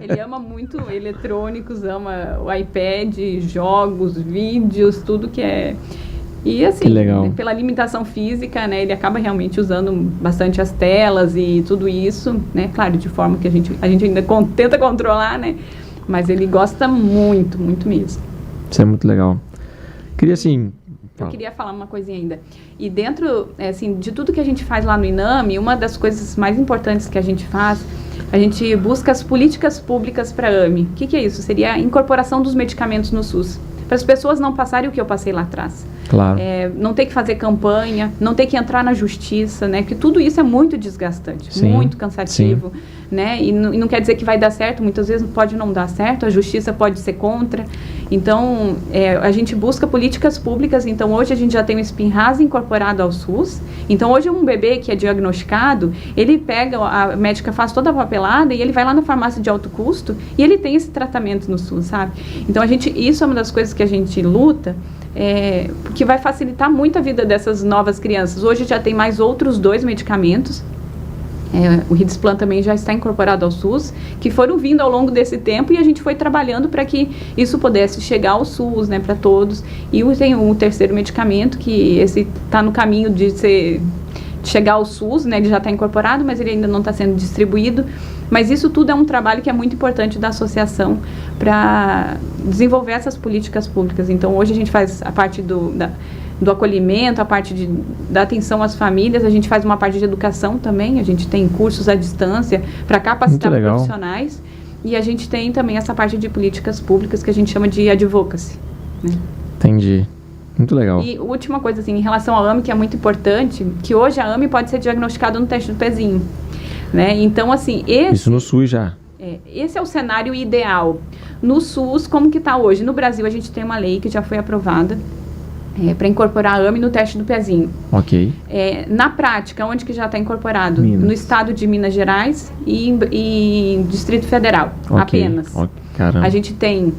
Ele ama muito eletrônicos, ama o iPad, jogos, vídeos, tudo que é... E assim, né, pela limitação física, né, ele acaba realmente usando bastante as telas e tudo isso, né? Claro, de forma que a gente ainda tenta controlar, né? Mas ele gosta muito, muito mesmo. Isso é muito legal. Eu queria falar uma coisinha ainda. E dentro, assim, de tudo que a gente faz lá no INAME, uma das coisas mais importantes que a gente faz, a gente busca as políticas públicas para a AME. O que é isso? Seria a incorporação dos medicamentos no SUS. Para as pessoas não passarem o que eu passei lá atrás. Claro. Não ter que fazer campanha, não ter que entrar na justiça, né? Porque tudo isso é muito desgastante, sim, muito cansativo, sim, né? E não quer dizer que vai dar certo, muitas vezes pode não dar certo, a justiça pode ser contra. Então, a gente busca políticas públicas. Então, hoje a gente já tem o Spinraza incorporado ao SUS. Então, hoje um bebê que é diagnosticado, ele pega, a médica faz toda a papelada e ele vai lá na farmácia de alto custo e ele tem esse tratamento no SUS, sabe? Então, isso é uma das coisas que a gente luta, que vai facilitar muito a vida dessas novas crianças. Hoje já tem mais outros 2 medicamentos. O Ridsplan também já está incorporado ao SUS, que foram vindo ao longo desse tempo e a gente foi trabalhando para que isso pudesse chegar ao SUS, né, para todos. E tem um terceiro medicamento, que esse está no caminho de chegar ao SUS, né, ele já está incorporado, mas ele ainda não está sendo distribuído. Mas isso tudo é um trabalho que é muito importante da associação para desenvolver essas políticas públicas. Então, hoje a gente faz a parte do acolhimento, a parte da atenção às famílias, a gente faz uma parte de educação também, a gente tem cursos à distância para capacitar profissionais e a gente tem também essa parte de políticas públicas que a gente chama de advocacy, né? Entendi. Muito legal. E última coisa, assim, em relação à AME, que é muito importante, que hoje a AME pode ser diagnosticada no teste do pezinho, né? Então, assim, isso no SUS já. Esse é o cenário ideal. No SUS, como que está hoje? No Brasil, a gente tem uma lei que já foi aprovada para incorporar a AME no teste do pezinho. Ok. Na prática, onde que já está incorporado? Minas. No estado de Minas Gerais e Distrito Federal, apenas. Caramba. A gente tem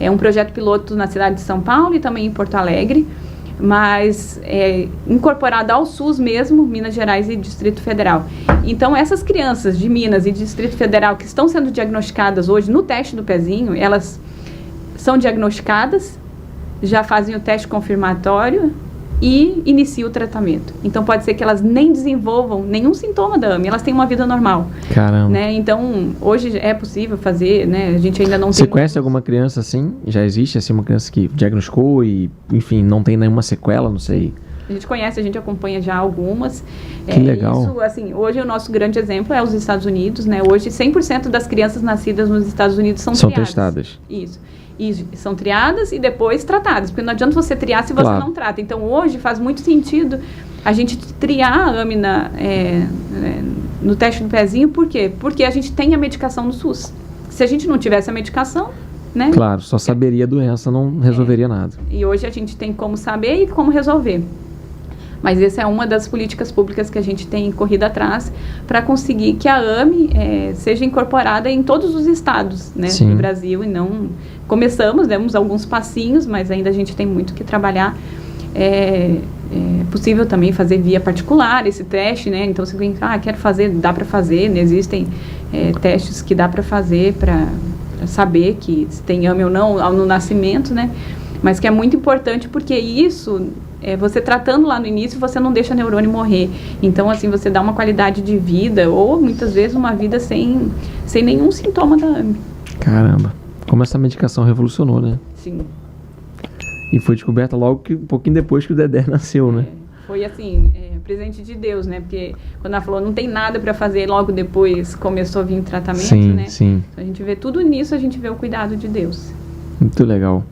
um projeto piloto na cidade de São Paulo e também em Porto Alegre, mas incorporada ao SUS mesmo, Minas Gerais e Distrito Federal. Então, essas crianças de Minas e Distrito Federal que estão sendo diagnosticadas hoje no teste do pezinho, elas são diagnosticadas, já fazem o teste confirmatório e iniciam o tratamento. Então, pode ser que elas nem desenvolvam nenhum sintoma da AME, elas têm uma vida normal. Caramba. Né? Então, hoje é possível fazer, né? A gente ainda não tem... Você conhece alguma criança assim? Já existe assim uma criança que diagnosticou e, enfim, não tem nenhuma sequela, não sei... A gente conhece, a gente acompanha já algumas. Que legal. Isso, assim, hoje o nosso grande exemplo é os Estados Unidos, né? Hoje 100% das crianças nascidas nos Estados Unidos são triadas. Testadas. Isso. E são triadas e depois tratadas, porque não adianta você triar se você não trata. Então hoje faz muito sentido a gente triar a AME no teste do pezinho, por quê? Porque a gente tem a medicação no SUS. Se a gente não tivesse a medicação, né? Claro, só saberia a doença, não resolveria nada. E hoje a gente tem como saber e como resolver. Mas essa é uma das políticas públicas que a gente tem corrido atrás para conseguir que a AME seja incorporada em todos os estados, né, do Brasil. E não começamos, demos alguns passinhos, mas ainda a gente tem muito que trabalhar. É possível também fazer via particular esse teste, né? Então, se alguém quer fazer, dá para fazer, né? Existem testes que dá para fazer para saber que se tem AME ou não no nascimento, né? Mas que é muito importante porque isso... você tratando lá no início, você não deixa o neurônio morrer. Então, assim, você dá uma qualidade de vida, ou muitas vezes uma vida sem nenhum sintoma da AME. Caramba, como essa medicação revolucionou, né? Sim. E foi descoberta logo um pouquinho depois que o Dedé nasceu, né? Foi assim, presente de Deus, né? Porque quando ela falou, não tem nada para fazer, logo depois começou a vir tratamento, né? Sim. Então, a gente vê tudo nisso, a gente vê o cuidado de Deus. Muito legal.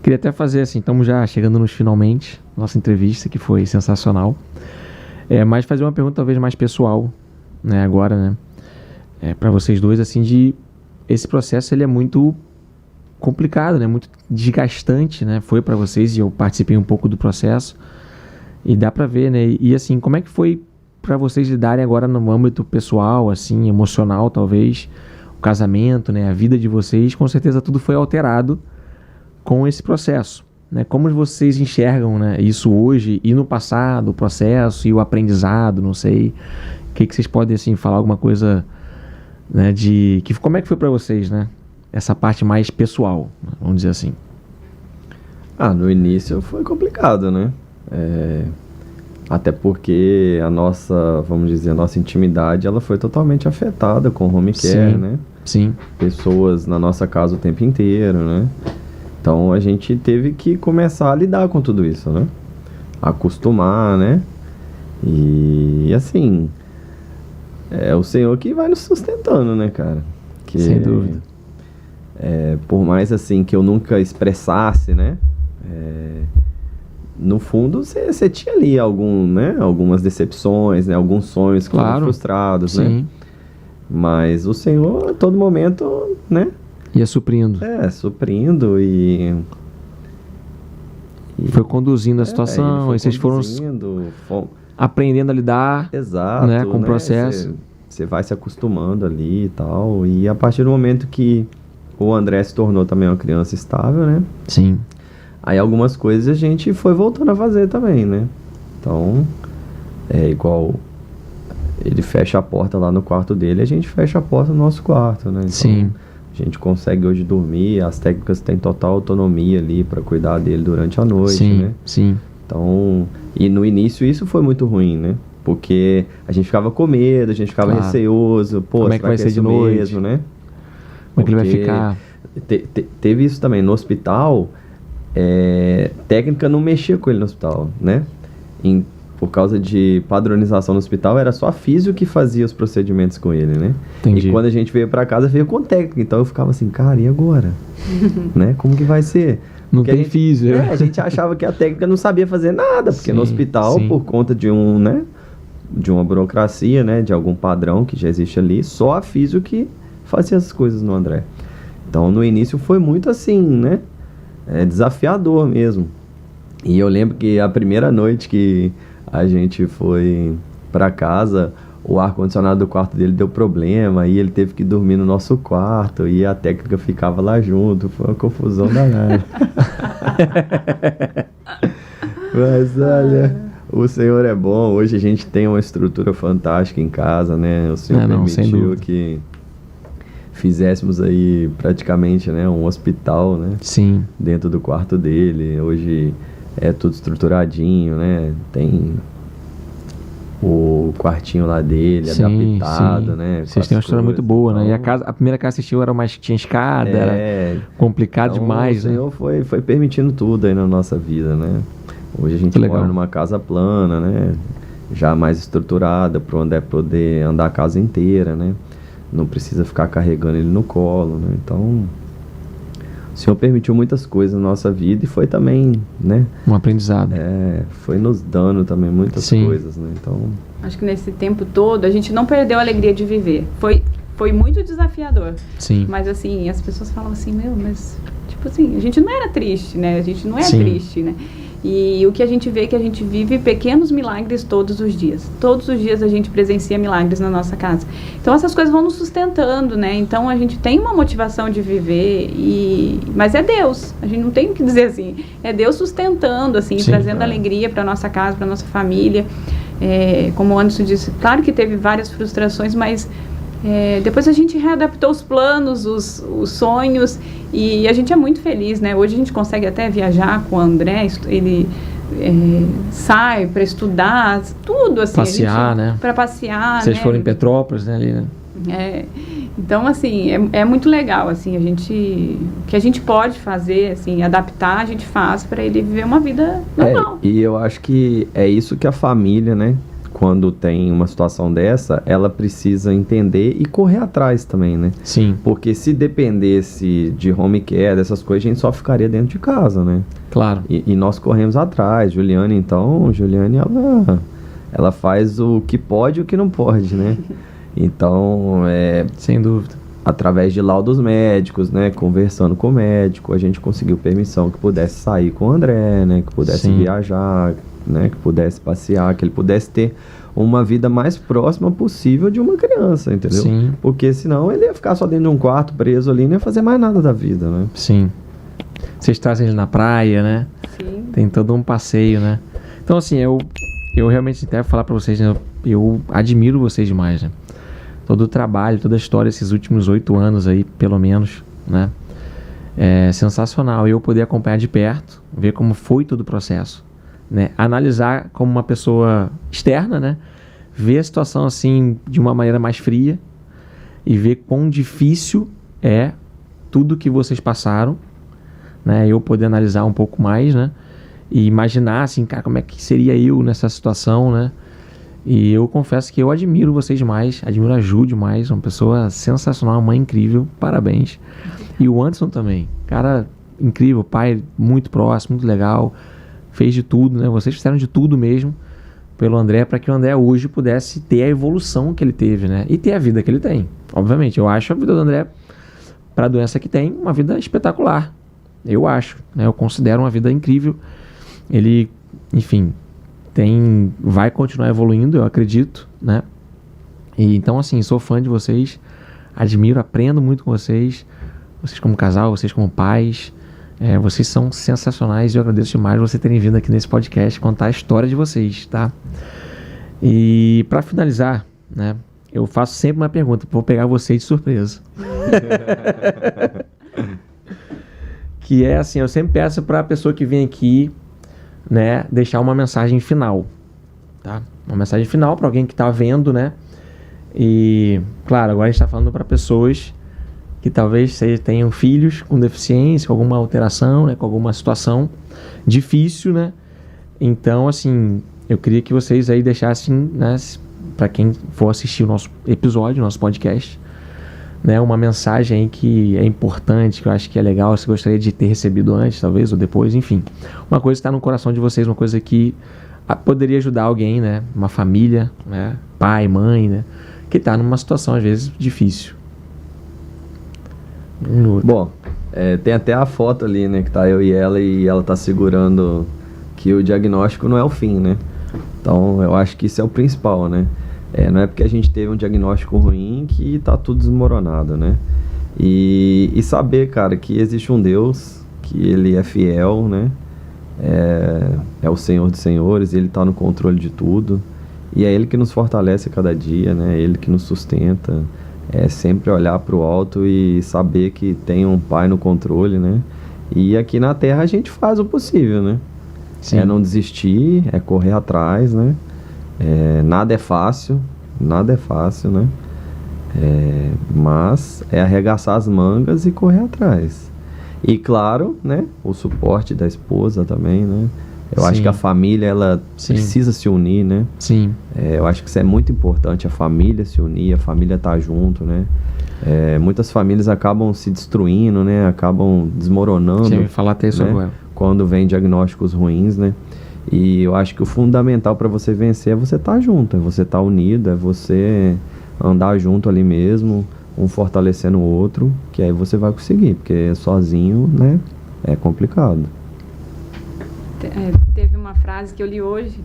Queria até fazer assim, estamos já chegando nos finalmente, nossa entrevista, que foi sensacional. Mas fazer uma pergunta talvez mais pessoal, né, agora, né, para vocês dois, assim, esse processo ele é muito complicado, né, muito desgastante, né, foi para vocês e eu participei um pouco do processo e dá para ver, né, e assim, como é que foi para vocês lidarem agora no âmbito pessoal, assim, emocional talvez, o casamento, né, a vida de vocês, com certeza tudo foi alterado com esse processo, né? Como vocês enxergam, né, isso hoje e no passado, o processo e o aprendizado, não sei, o que vocês podem assim falar alguma coisa, né, como é que foi para vocês, né, essa parte mais pessoal, vamos dizer assim. No início foi complicado, né? Até porque a nossa intimidade, ela foi totalmente afetada com o home care, né? Sim. Pessoas na nossa casa o tempo inteiro, né? Então, a gente teve que começar a lidar com tudo isso, né? Acostumar, né? E, assim, é o Senhor que vai nos sustentando, né, cara? Sem dúvida. Por mais, assim, que eu nunca expressasse, né? No fundo, você tinha ali algumas decepções, né? Alguns sonhos que foram frustrados, né? Mas o Senhor, a todo momento, né? Ia suprindo. Suprindo e foi conduzindo a situação, e vocês foram aprendendo a lidar. Exato, né, com o processo. Você vai se acostumando ali e tal, e a partir do momento que o André se tornou também uma criança estável, né? Sim. Aí algumas coisas a gente foi voltando a fazer também, né? Então, igual ele fecha a porta lá no quarto dele, a gente fecha a porta no nosso quarto, né? Então, sim. A gente consegue hoje dormir, as técnicas têm total autonomia ali para cuidar dele durante a noite, né? Sim. Então, e no início isso foi muito ruim, né? Porque a gente ficava com medo, a gente ficava receoso, como é que vai ser de noite? Mesmo, né? Como é que ele vai ficar? Teve isso também no hospital, técnica não mexia com ele no hospital, né? Por causa de padronização no hospital, era só a físio que fazia os procedimentos com ele, né? Entendi. E quando a gente veio pra casa, veio com técnica. Então eu ficava assim, cara, e agora? Né? Como que vai ser? Não tem físio. A gente achava que a técnica não sabia fazer nada, porque no hospital, por conta de de uma burocracia, né? De algum padrão que já existe ali, só a físio que fazia essas coisas no André. Então no início foi muito assim, né? Desafiador mesmo. E eu lembro que a primeira noite que a gente foi pra casa, o ar-condicionado do quarto dele deu problema, e ele teve que dormir no nosso quarto, e a técnica ficava lá junto, foi uma confusão danada. Mas olha, o Senhor é bom. Hoje a gente tem uma estrutura fantástica em casa, né? O Senhor permitiu que fizéssemos aí praticamente, né, um hospital, né? Sim. Dentro do quarto dele. Hoje é tudo estruturadinho, né? Tem o quartinho lá dele, adaptado, né? Vocês têm uma história muito boa, então, né? E a primeira casa que assistiu era mais que tinha escada, era complicado então, demais, né? O Senhor foi permitindo tudo aí na nossa vida, né? Hoje a gente mora numa casa plana, né? Já mais estruturada, para o André poder andar a casa inteira, né? Não precisa ficar carregando ele no colo, né? Então, o Senhor permitiu muitas coisas na nossa vida e foi também, né? Um aprendizado. Foi nos dando também muitas coisas, né? Então, acho que nesse tempo todo a gente não perdeu a alegria de viver. Foi muito desafiador. Sim. Mas assim, as pessoas falam assim, mas tipo assim, a gente não era triste, né? A gente não é triste, né? E o que a gente vê é que a gente vive pequenos milagres todos os dias. Todos os dias a gente presencia milagres na nossa casa. Então essas coisas vão nos sustentando, né? Então a gente tem uma motivação de viver, mas é Deus. A gente não tem o que dizer assim. É Deus sustentando, assim, trazendo alegria para nossa casa, para nossa família. Como o Anderson disse, claro que teve várias frustrações, mas depois a gente readaptou os planos, os sonhos, e a gente é muito feliz, né? Hoje a gente consegue até viajar com o André, ele sai para estudar, tudo assim. Passear, né? Para passear, Vocês né? foram em Petrópolis, né? Ali, né? Então, assim, é muito legal, assim, o que a gente pode fazer, assim, adaptar, a gente faz para ele viver uma vida normal. E eu acho que é isso que a família, né? Quando tem uma situação dessa, ela precisa entender e correr atrás também, né? Sim. Porque se dependesse de home care, dessas coisas, a gente só ficaria dentro de casa, né? Claro. E nós corremos atrás. Juliane, ela faz o que pode e o que não pode, né? Então, sem dúvida. Através de laudos médicos, né? Conversando com o médico, a gente conseguiu permissão que pudesse sair com o André, né? Que pudesse viajar, né, que pudesse passear, que ele pudesse ter uma vida mais próxima possível de uma criança, entendeu? Sim. Porque senão ele ia ficar só dentro de um quarto preso ali e não ia fazer mais nada da vida, né? Sim. Vocês trazem ele na praia, né? Sim. Tem todo um passeio, né? Então, assim, eu realmente até falar pra vocês, né? Eu admiro vocês demais, né? Todo o trabalho, toda a história, esses últimos 8 anos aí, pelo menos, né? É sensacional. Eu poder acompanhar de perto, ver como foi todo o processo. Né, analisar como uma pessoa externa, né, ver a situação assim de uma maneira mais fria e ver quão difícil é tudo que vocês passaram, né, eu poder analisar um pouco mais, né, e imaginar assim, cara, como é que seria eu nessa situação, né, e eu confesso que eu admiro vocês demais, admiro a Ju demais, uma pessoa sensacional, uma mãe incrível, parabéns, e o Anderson também, cara incrível, pai muito próximo, muito legal, fez de tudo, né? Vocês fizeram de tudo mesmo pelo André, para que o André hoje pudesse ter a evolução que ele teve, né? E ter a vida que ele tem. Obviamente, eu acho a vida do André, para a doença que tem, uma vida espetacular. Eu acho, né? Eu considero uma vida incrível. Ele, enfim, vai continuar evoluindo, eu acredito, né? E então, assim, sou fã de vocês, admiro, aprendo muito com vocês como casal, vocês como pais. Vocês são sensacionais e eu agradeço demais você terem vindo aqui nesse podcast contar a história de vocês, tá? E para finalizar, né, eu faço sempre uma pergunta, vou pegar vocês de surpresa. Que é assim, eu sempre peço para a pessoa que vem aqui, né, deixar uma mensagem final, tá? Uma mensagem final para alguém que está vendo, né? E, claro, agora a gente está falando para pessoas que talvez tenham filhos com deficiência, com alguma alteração, né, com alguma situação difícil, né? Então, assim, eu queria que vocês aí deixassem, né, para quem for assistir o nosso episódio, o nosso podcast, né, uma mensagem aí que é importante, que eu acho que é legal, você gostaria de ter recebido antes, talvez, ou depois, enfim. Uma coisa que está no coração de vocês, uma coisa que poderia ajudar alguém, né, uma família, né, pai, mãe, né, que está numa situação, às vezes, difícil. Bom, tem até a foto ali, né, que tá eu e ela tá segurando que o diagnóstico não é o fim, né? Então, eu acho que isso é o principal, né? Não é porque a gente teve um diagnóstico ruim que tá tudo desmoronado, né? E saber, cara, que existe um Deus, que ele é fiel, né? é o Senhor dos Senhores, Ele está no controle de tudo. E é Ele que nos fortalece a cada dia, né? É Ele que nos sustenta. É sempre olhar para o alto e saber que tem um Pai no controle, né? E aqui na Terra a gente faz o possível, né? Sim. É não desistir, é correr atrás, né? Nada é fácil, né? Mas é arregaçar as mangas e correr atrás. E claro, né? O suporte da esposa também, né? Eu acho Sim. que a família, ela Sim. precisa se unir, né? Sim. Eu acho que isso é muito importante, a família se unir, a família estar junto, né? Muitas famílias acabam se destruindo, né? Acabam desmoronando. Você vai falar até isso né? agora. Quando vem diagnósticos ruins, né? E eu acho que o fundamental para você vencer é você estar junto, é você estar unido, é você andar junto ali mesmo, um fortalecendo o outro, que aí você vai conseguir, porque sozinho, né? É complicado. Teve uma frase que eu li hoje,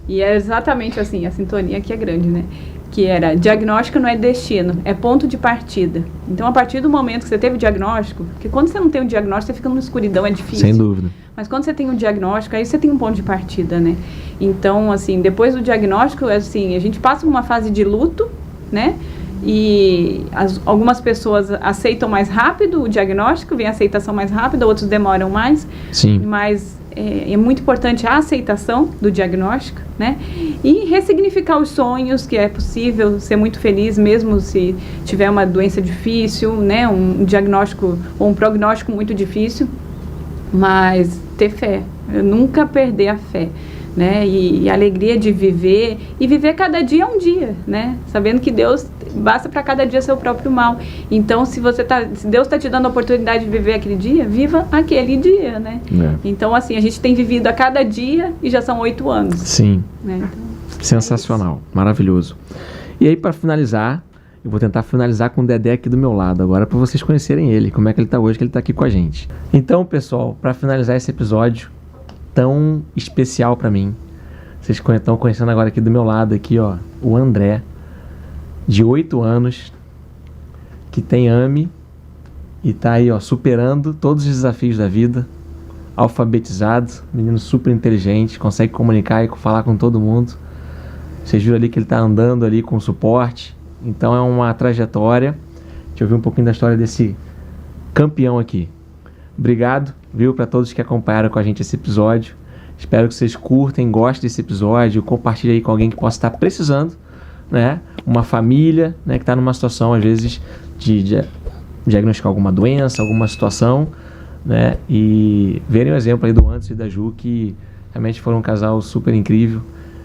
e é exatamente assim, a sintonia aqui é grande, né? Que era, diagnóstico não é destino, é ponto de partida. Então, a partir do momento que você teve o diagnóstico, porque quando você não tem um diagnóstico, você fica numa escuridão, é difícil. Sem dúvida. Mas quando você tem um diagnóstico, aí você tem um ponto de partida, né? Então, assim, depois do diagnóstico, assim, a gente passa por uma fase de luto, né? E algumas pessoas aceitam mais rápido o diagnóstico, vem a aceitação mais rápida, outros demoram mais. Sim. Mas é muito importante a aceitação do diagnóstico, né? E ressignificar os sonhos, que é possível ser muito feliz mesmo se tiver uma doença difícil, né? Um diagnóstico ou um prognóstico muito difícil, mas ter fé, nunca perder a fé, né? E a alegria de viver, e viver cada dia um dia, né? Sabendo que Deus basta para cada dia seu próprio mal. Então, se Deus está te dando a oportunidade de viver aquele dia, viva aquele dia, né? Então, assim, a gente tem vivido a cada dia e já são 8 anos. Sim. Né? Então, sensacional, maravilhoso. E aí, para finalizar, eu vou tentar finalizar com o Dedé aqui do meu lado agora, para vocês conhecerem ele, como é que ele está hoje, que ele está aqui com a gente. Então, pessoal, para finalizar esse episódio tão especial para mim, vocês estão conhecendo agora aqui do meu lado aqui, ó, o André, de 8 anos, que tem AME e tá aí, ó, superando todos os desafios da vida, alfabetizado, menino super inteligente, consegue comunicar e falar com todo mundo. Vocês viram ali que ele tá andando ali com suporte, então é uma trajetória. Deixa eu ver um pouquinho da história desse campeão aqui. Obrigado, viu, para todos que acompanharam com a gente esse episódio. Espero que vocês curtem, gostem desse episódio, compartilhem aí com alguém que possa estar precisando, né? Uma família, né, que está numa situação, às vezes, de diagnosticar alguma doença, alguma situação, né? E verem o exemplo aí do Anderson e da Ju, que realmente foram um casal super incrível,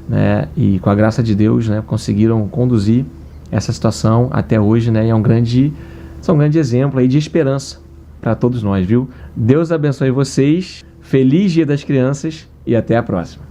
né? E com a graça de Deus, né, conseguiram conduzir essa situação até hoje, né? E são um grande exemplo aí de esperança para todos nós, viu? Deus abençoe vocês, feliz Dia das Crianças e até a próxima.